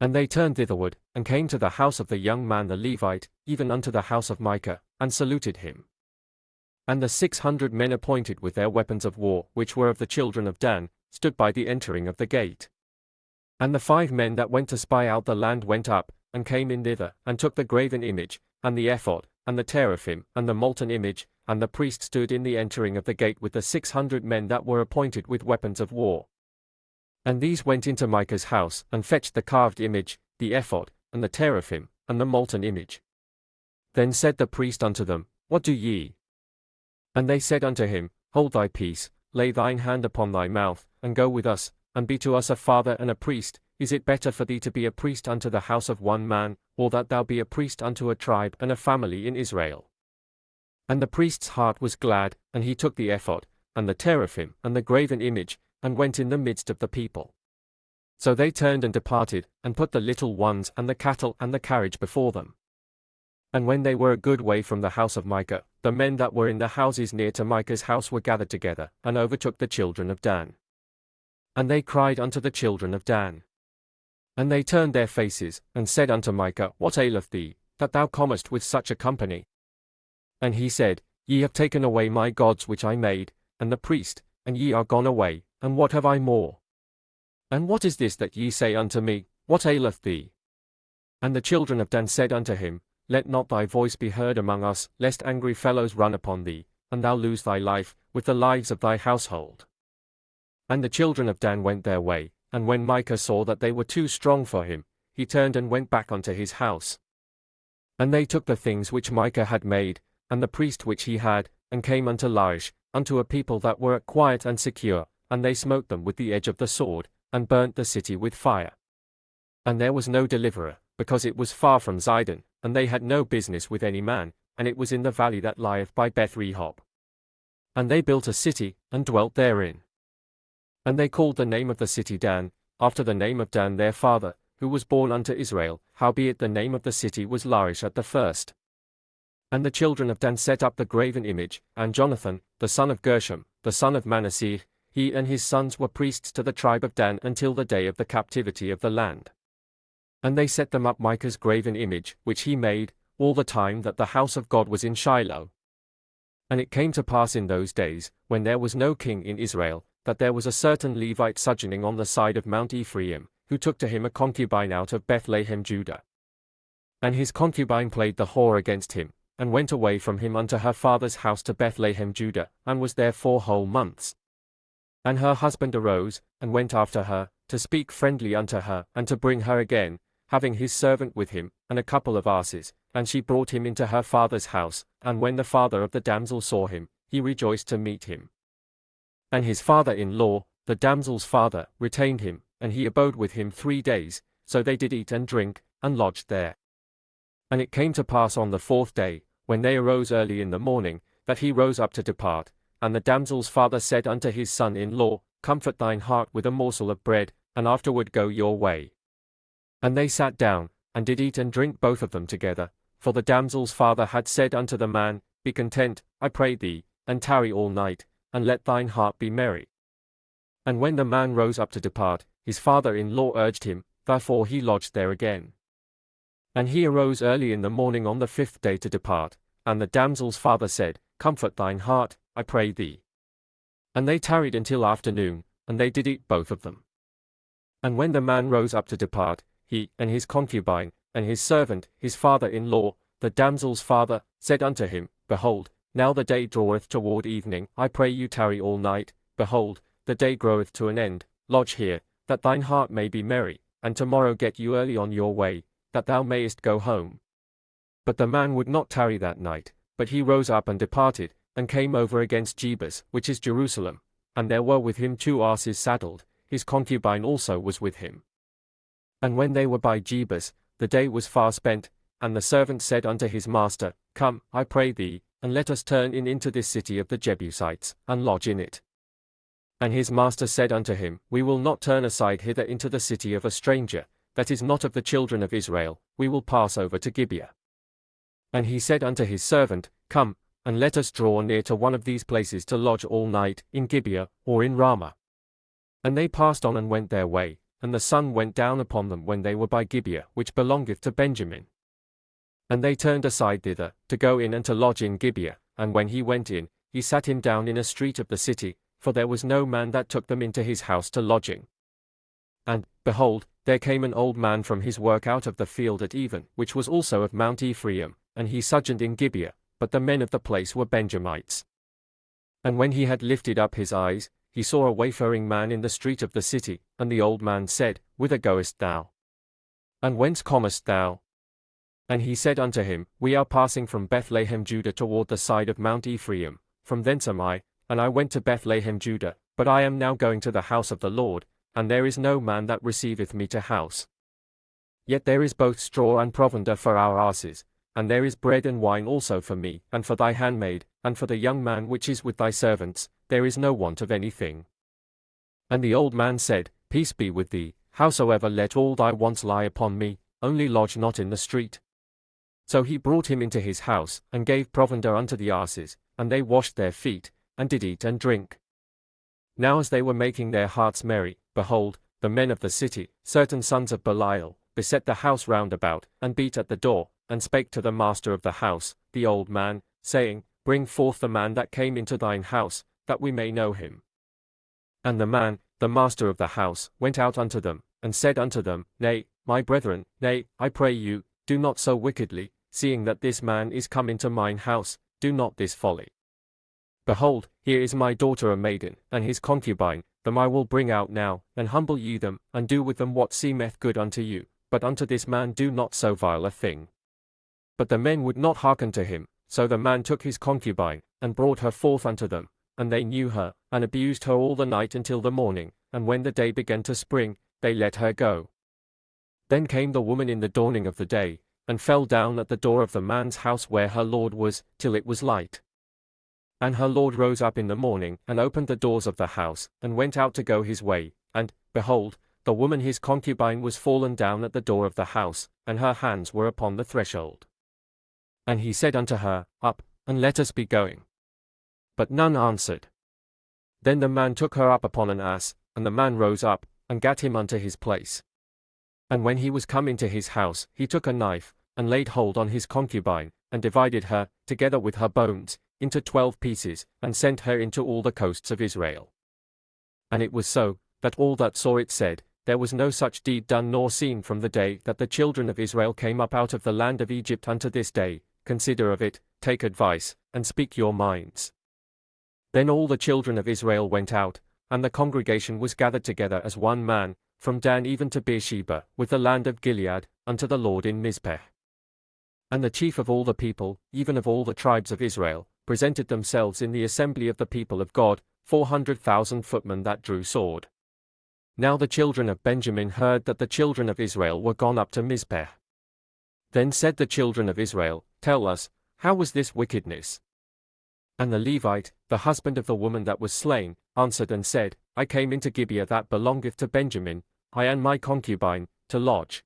And they turned thitherward, and came to the house of the young man the Levite, even unto the house of Micah, and saluted him. And the 600 men appointed with their weapons of war, which were of the children of Dan, stood by the entering of the gate. And the 5 men that went to spy out the land went up, and came in thither, and took the graven image, and the ephod, and the teraphim, and the molten image, and the priest stood in the entering of the gate with the 600 men that were appointed with weapons of war. And these went into Micah's house, and fetched the carved image, the ephod, and the teraphim, and the molten image. Then said the priest unto them, What do ye? And they said unto him, Hold thy peace, lay thine hand upon thy mouth, and go with us, and be to us a father and a priest. Is it better for thee to be a priest unto the house of one man, or that thou be a priest unto a tribe and a family in Israel? And the priest's heart was glad, and he took the ephod, and the teraphim, and the graven image, and went in the midst of the people. So they turned and departed, and put the little ones and the cattle and the carriage before them. And when they were a good way from the house of Micah, the men that were in the houses near to Micah's house were gathered together, and overtook the children of Dan. And they cried unto the children of Dan. And they turned their faces, and said unto Micah, What aileth thee, that thou comest with such a company? And he said, Ye have taken away my gods which I made, and the priest, and ye are gone away, and what have I more? And what is this that ye say unto me, What aileth thee? And the children of Dan said unto him, Let not thy voice be heard among us, lest angry fellows run upon thee, and thou lose thy life, with the lives of thy household. And the children of Dan went their way, and when Micah saw that they were too strong for him, he turned and went back unto his house. And they took the things which Micah had made, and the priest which he had, and came unto Laish, unto a people that were quiet and secure, and they smote them with the edge of the sword, and burnt the city with fire. And there was no deliverer, because it was far from Zidon, and they had no business with any man, and it was in the valley that lieth by Beth-rehob. And they built a city, and dwelt therein. And they called the name of the city Dan, after the name of Dan their father, who was born unto Israel, howbeit the name of the city was Laish at the first. And the children of Dan set up the graven image, and Jonathan, the son of Gershom, the son of Manasseh, he and his sons were priests to the tribe of Dan until the day of the captivity of the land. And they set them up Micah's graven image, which he made, all the time that the house of God was in Shiloh. And it came to pass in those days, when there was no king in Israel, that there was a certain Levite sojourning on the side of Mount Ephraim, who took to him a concubine out of Bethlehem Judah. And his concubine played the whore against him, and went away from him unto her father's house to Bethlehem Judah, and was there 4 whole months. And her husband arose, and went after her, to speak friendly unto her, and to bring her again, having his servant with him, and a couple of asses, and she brought him into her father's house, and when the father of the damsel saw him, he rejoiced to meet him. And his father-in-law, the damsel's father, retained him, and he abode with him 3 days, so they did eat and drink, and lodged there. And it came to pass on the 4th day, when they arose early in the morning, that he rose up to depart, and the damsel's father said unto his son-in-law, Comfort thine heart with a morsel of bread, and afterward go your way. And they sat down, and did eat and drink both of them together, for the damsel's father had said unto the man, Be content, I pray thee, and tarry all night, and let thine heart be merry. And when the man rose up to depart, his father-in-law urged him, therefore he lodged there again. And he arose early in the morning on the 5th day to depart, and the damsel's father said, Comfort thine heart, I pray thee. And they tarried until afternoon, and they did eat both of them. And when the man rose up to depart, he, and his concubine, and his servant, his father-in-law, the damsel's father, said unto him, Behold, now the day draweth toward evening, I pray you tarry all night, behold, the day groweth to an end, lodge here, that thine heart may be merry, and tomorrow get you early on your way, that thou mayest go home. But the man would not tarry that night, but he rose up and departed, and came over against Jebus, which is Jerusalem, and there were with him 2 asses saddled, his concubine also was with him. And when they were by Jebus, the day was far spent, and the servant said unto his master, Come, I pray thee, and let us turn in into this city of the Jebusites, and lodge in it. And his master said unto him, We will not turn aside hither into the city of a stranger, that is not of the children of Israel, we will pass over to Gibeah. And he said unto his servant, Come, and let us draw near to one of these places to lodge all night, in Gibeah, or in Ramah. And they passed on and went their way, and the sun went down upon them when they were by Gibeah, which belongeth to Benjamin. And they turned aside thither, to go in and to lodge in Gibeah, and when he went in, he sat him down in a street of the city, for there was no man that took them into his house to lodging. And, behold, there came an old man from his work out of the field at even, which was also of Mount Ephraim, and he sojourned in Gibeah, but the men of the place were Benjamites. And when he had lifted up his eyes, he saw a wayfaring man in the street of the city, and the old man said, Whither goest thou? And whence comest thou? And he said unto him, We are passing from Bethlehem Judah toward the side of Mount Ephraim, from thence am I, and I went to Bethlehem Judah, but I am now going to the house of the Lord, and there is no man that receiveth me to house. Yet there is both straw and provender for our asses, and there is bread and wine also for me, and for thy handmaid, and for the young man which is with thy servants, there is no want of anything. And the old man said, Peace be with thee, howsoever let all thy wants lie upon me, only lodge not in the street. So he brought him into his house, and gave provender unto the asses, and they washed their feet, and did eat and drink. Now as they were making their hearts merry, behold, the men of the city, certain sons of Belial, beset the house round about, and beat at the door, and spake to the master of the house, the old man, saying, Bring forth the man that came into thine house, that we may know him. And the man, the master of the house, went out unto them, and said unto them, Nay, my brethren, nay, I pray you, do not so wickedly, seeing that this man is come into mine house, do not this folly. Behold, here is my daughter a maiden, and his concubine, them I will bring out now, and humble ye them, and do with them what seemeth good unto you, but unto this man do not so vile a thing. But the men would not hearken to him, so the man took his concubine, and brought her forth unto them, and they knew her, and abused her all the night until the morning, and when the day began to spring, they let her go. Then came the woman in the dawning of the day, and fell down at the door of the man's house where her lord was, till it was light. And her lord rose up in the morning, and opened the doors of the house, and went out to go his way, and, behold, the woman his concubine was fallen down at the door of the house, and her hands were upon the threshold. And he said unto her, Up, and let us be going. But none answered. Then the man took her up upon an ass, and the man rose up, and gat him unto his place. And when he was come into his house, he took a knife, and laid hold on his concubine, and divided her, together with her bones, into 12 pieces, and sent her into all the coasts of Israel. And it was so, that all that saw it said, There was no such deed done nor seen from the day that the children of Israel came up out of the land of Egypt unto this day. Consider of it, take advice, and speak your minds. Then all the children of Israel went out, and the congregation was gathered together as one man, from Dan even to Beersheba, with the land of Gilead, unto the Lord in Mizpeh. And the chief of all the people, even of all the tribes of Israel, presented themselves in the assembly of the people of God, 400,000 footmen that drew sword. Now the children of Benjamin heard that the children of Israel were gone up to Mizpeh. Then said the children of Israel, Tell us, how was this wickedness? And the Levite, the husband of the woman that was slain, answered and said, I came into Gibeah that belongeth to Benjamin, I and my concubine, to lodge.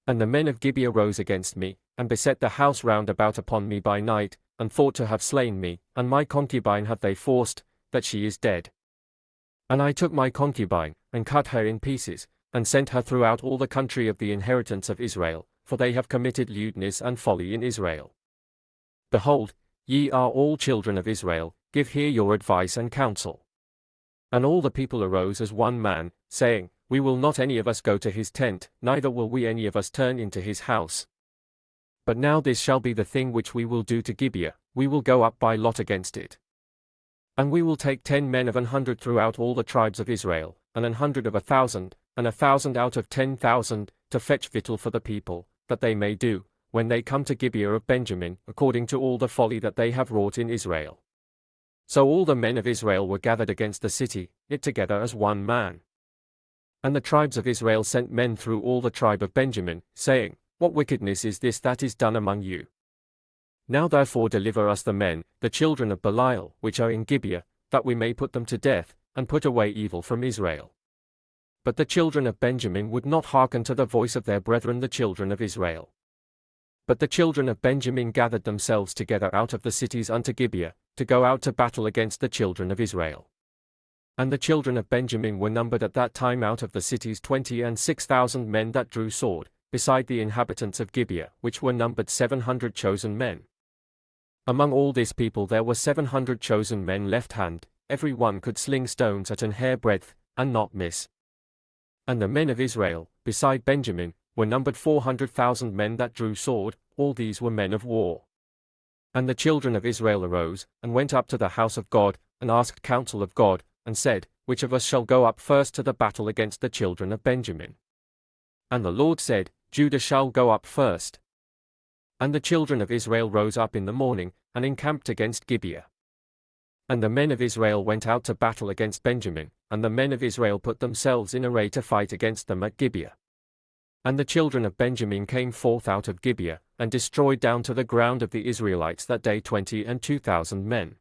And the men of Gibeah rose against me, and beset the house round about upon me by night, and thought to have slain me, and my concubine have they forced, that she is dead. And I took my concubine, and cut her in pieces, and sent her throughout all the country of the inheritance of Israel, for they have committed lewdness and folly in Israel. Behold, ye are all children of Israel, give here your advice and counsel. And all the people arose as one man, saying, We will not any of us go to his tent, neither will we any of us turn into his house. But now this shall be the thing which we will do to Gibeah, we will go up by lot against it. And we will take 10 men of 100 throughout all the tribes of Israel, and 100 of 1,000, and 1,000 out of 10,000, to fetch victual for the people, that they may do, when they come to Gibeah of Benjamin, according to all the folly that they have wrought in Israel. So all the men of Israel were gathered against the city, yet together as one man. And the tribes of Israel sent men through all the tribe of Benjamin, saying, What wickedness is this that is done among you? Now therefore deliver us the men, the children of Belial, which are in Gibeah, that we may put them to death, and put away evil from Israel. But the children of Benjamin would not hearken to the voice of their brethren the children of Israel. But the children of Benjamin gathered themselves together out of the cities unto Gibeah, to go out to battle against the children of Israel. And the children of Benjamin were numbered at that time out of the cities 26,000 men that drew sword, beside the inhabitants of Gibeah, which were numbered 700 chosen men. Among all this people there were 700 chosen men left-hand, every one could sling stones at an hairbreadth, and not miss. And the men of Israel, beside Benjamin, were numbered 400,000 men that drew sword, all these were men of war. And the children of Israel arose, and went up to the house of God, and asked counsel of God, and said, Which of us shall go up first to the battle against the children of Benjamin? And the Lord said, Judah shall go up first. And the children of Israel rose up in the morning, and encamped against Gibeah. And the men of Israel went out to battle against Benjamin, and the men of Israel put themselves in array to fight against them at Gibeah. And the children of Benjamin came forth out of Gibeah, and destroyed down to the ground of the Israelites that day 22,000 men.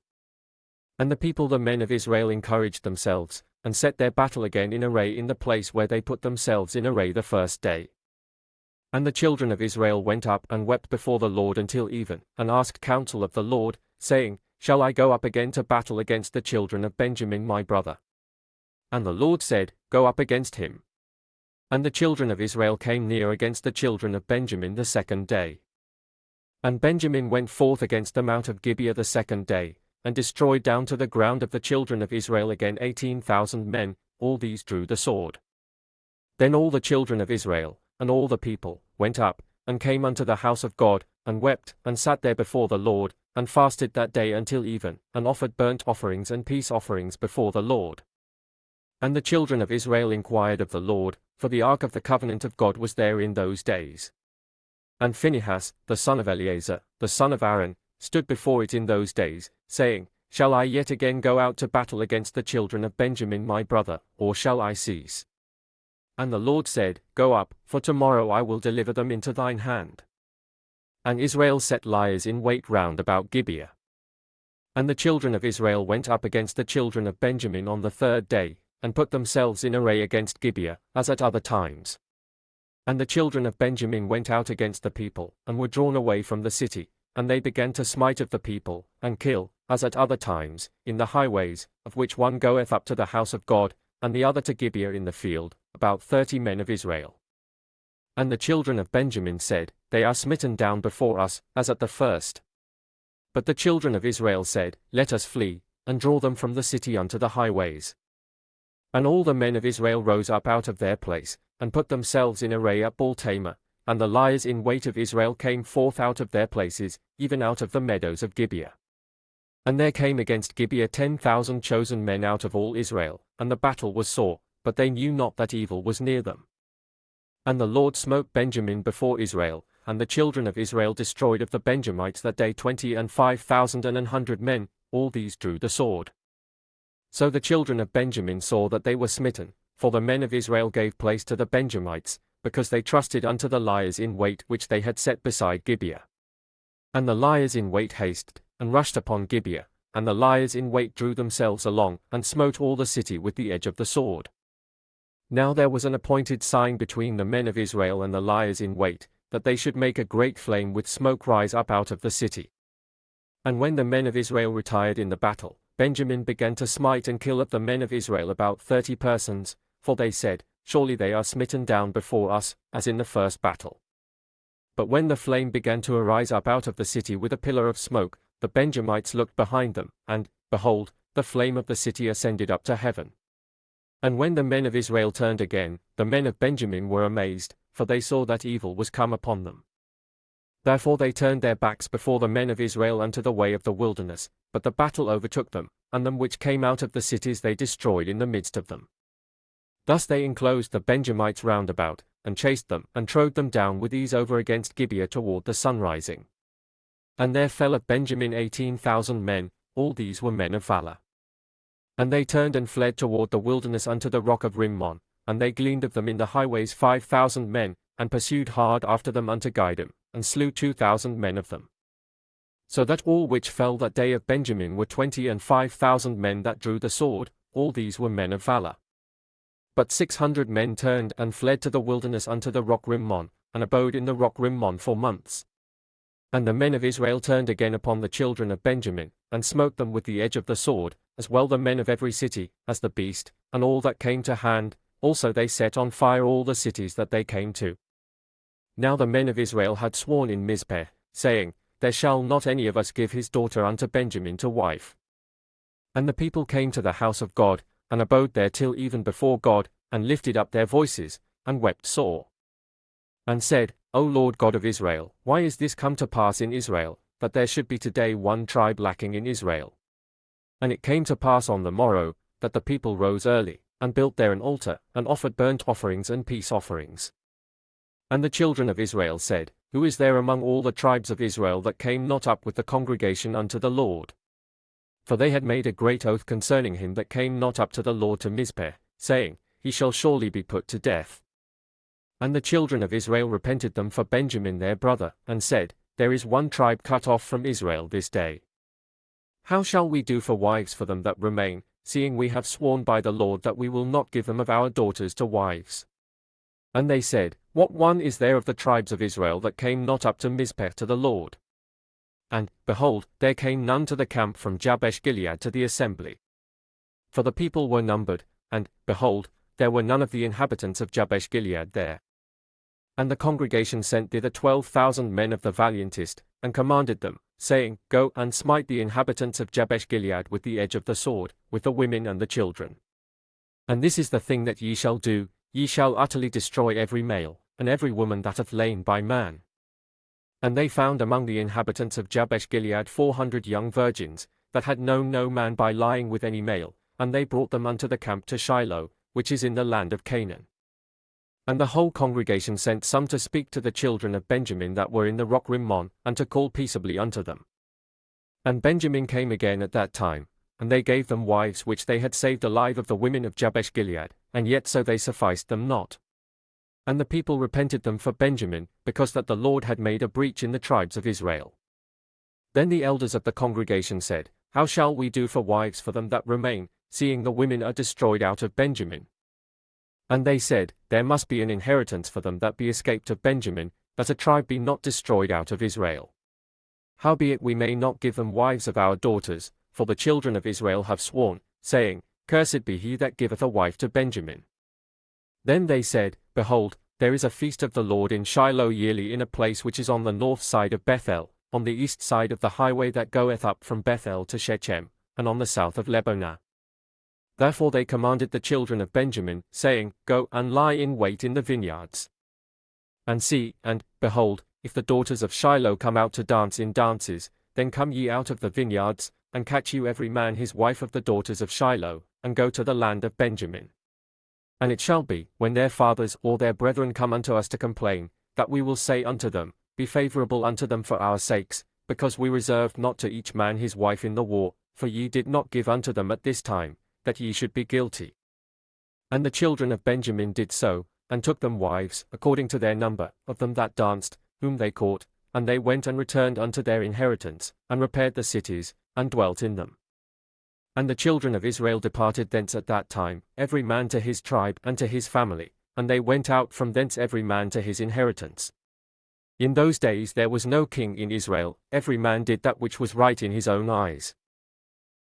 And the people the men of Israel encouraged themselves, and set their battle again in array in the place where they put themselves in array the first day. And the children of Israel went up and wept before the Lord until even, and asked counsel of the Lord, saying, Shall I go up again to battle against the children of Benjamin my brother? And the Lord said, Go up against him. And the children of Israel came near against the children of Benjamin the second day. And Benjamin went forth against them out of Gibeah the second day, and destroyed down to the ground of the children of Israel again 18,000 men, all these drew the sword. Then all the children of Israel, and all the people, went up, and came unto the house of God, and wept, and sat there before the Lord, and fasted that day until even, and offered burnt offerings and peace offerings before the Lord. And the children of Israel inquired of the Lord, for the ark of the covenant of God was there in those days. And Phinehas, the son of Eleazar, the son of Aaron, stood before it in those days, saying, Shall I yet again go out to battle against the children of Benjamin my brother, or shall I cease? And the Lord said, Go up, for tomorrow I will deliver them into thine hand. And Israel set liers in wait round about Gibeah. And the children of Israel went up against the children of Benjamin on the third day, and put themselves in array against Gibeah, as at other times. And the children of Benjamin went out against the people, and were drawn away from the city, and they began to smite of the people, and kill, as at other times, in the highways, of which one goeth up to the house of God, and the other to Gibeah in the field, about 30 men of Israel. And the children of Benjamin said, They are smitten down before us, as at the first. But the children of Israel said, Let us flee, and draw them from the city unto the highways. And all the men of Israel rose up out of their place, and put themselves in array at Baal-Tamar, and the liers in wait of Israel came forth out of their places, even out of the meadows of Gibeah. And there came against Gibeah 10,000 chosen men out of all Israel, and the battle was sore, but they knew not that evil was near them. And the Lord smote Benjamin before Israel, and the children of Israel destroyed of the Benjamites that day 25,100 men, all these drew the sword. So the children of Benjamin saw that they were smitten, for the men of Israel gave place to the Benjamites, because they trusted unto the liers in wait which they had set beside Gibeah. And the liers in wait hasted, and rushed upon Gibeah, and the liers in wait drew themselves along, and smote all the city with the edge of the sword. Now there was an appointed sign between the men of Israel and the liers in wait, that they should make a great flame with smoke rise up out of the city. And when the men of Israel retired in the battle, Benjamin began to smite and kill of the men of Israel about 30 persons, for they said, Surely they are smitten down before us, as in the first battle. But when the flame began to arise up out of the city with a pillar of smoke, the Benjamites looked behind them, and, behold, the flame of the city ascended up to heaven. And when the men of Israel turned again, the men of Benjamin were amazed, for they saw that evil was come upon them. Therefore they turned their backs before the men of Israel unto the way of the wilderness, but the battle overtook them, and them which came out of the cities they destroyed in the midst of them. Thus they enclosed the Benjamites round about, and chased them, and trode them down with ease over against Gibeah toward the sunrising. And there fell of Benjamin 18,000 men, all these were men of valor. And they turned and fled toward the wilderness unto the rock of Rimmon, and they gleaned of them in the highways 5,000 men, and pursued hard after them unto Gidom, and slew 2,000 men of them. So that all which fell that day of Benjamin were 25,000 men that drew the sword, all these were men of valor. But 600 men turned and fled to the wilderness unto the rock Rimmon, and abode in the rock Rimmon for months. And the men of Israel turned again upon the children of Benjamin, and smote them with the edge of the sword, as well the men of every city, as the beast, and all that came to hand, also they set on fire all the cities that they came to. Now the men of Israel had sworn in Mizpeh, saying, There shall not any of us give his daughter unto Benjamin to wife. And the people came to the house of God, and abode there till even before God, and lifted up their voices, and wept sore. And said, O Lord God of Israel, why is this come to pass in Israel, that there should be today one tribe lacking in Israel? And it came to pass on the morrow, that the people rose early, and built there an altar, and offered burnt offerings and peace offerings. And the children of Israel said, Who is there among all the tribes of Israel that came not up with the congregation unto the Lord? For they had made a great oath concerning him that came not up to the Lord to Mizpeh, saying, He shall surely be put to death. And the children of Israel repented them for Benjamin their brother, and said, There is one tribe cut off from Israel this day. How shall we do for wives for them that remain, seeing we have sworn by the Lord that we will not give them of our daughters to wives? And they said, What one is there of the tribes of Israel that came not up to Mizpeh to the Lord? And, behold, there came none to the camp from Jabesh Gilead to the assembly. For the people were numbered, and, behold, there were none of the inhabitants of Jabesh Gilead there. And the congregation sent thither 12,000 men of the valiantest, and commanded them, saying, Go and smite the inhabitants of Jabesh Gilead with the edge of the sword, with the women and the children. And this is the thing that ye shall do, ye shall utterly destroy every male, and every woman that hath lain by man. And they found among the inhabitants of Jabesh Gilead 400 young virgins, that had known no man by lying with any male, and they brought them unto the camp to Shiloh, which is in the land of Canaan. And the whole congregation sent some to speak to the children of Benjamin that were in the rock Rimmon, and to call peaceably unto them. And Benjamin came again at that time, and they gave them wives which they had saved alive of the women of Jabesh Gilead, and yet so they sufficed them not. And the people repented them for Benjamin, because that the Lord had made a breach in the tribes of Israel. Then the elders of the congregation said, How shall we do for wives for them that remain, seeing the women are destroyed out of Benjamin? And they said, There must be an inheritance for them that be escaped of Benjamin, that a tribe be not destroyed out of Israel. Howbeit we may not give them wives of our daughters, for the children of Israel have sworn, saying, Cursed be he that giveth a wife to Benjamin. Then they said, Behold, there is a feast of the Lord in Shiloh yearly in a place which is on the north side of Bethel, on the east side of the highway that goeth up from Bethel to Shechem, and on the south of Lebonah. Therefore they commanded the children of Benjamin, saying, Go and lie in wait in the vineyards. And see, and, behold, if the daughters of Shiloh come out to dance in dances, then come ye out of the vineyards, and catch you every man his wife of the daughters of Shiloh, and go to the land of Benjamin. And it shall be, when their fathers or their brethren come unto us to complain, that we will say unto them, Be favorable unto them for our sakes, because we reserved not to each man his wife in the war, for ye did not give unto them at this time, that ye should be guilty. And the children of Benjamin did so, and took them wives, according to their number, of them that danced, whom they caught, and they went and returned unto their inheritance, and repaired the cities, and dwelt in them. And the children of Israel departed thence at that time, every man to his tribe and to his family, and they went out from thence every man to his inheritance. In those days there was no king in Israel, every man did that which was right in his own eyes.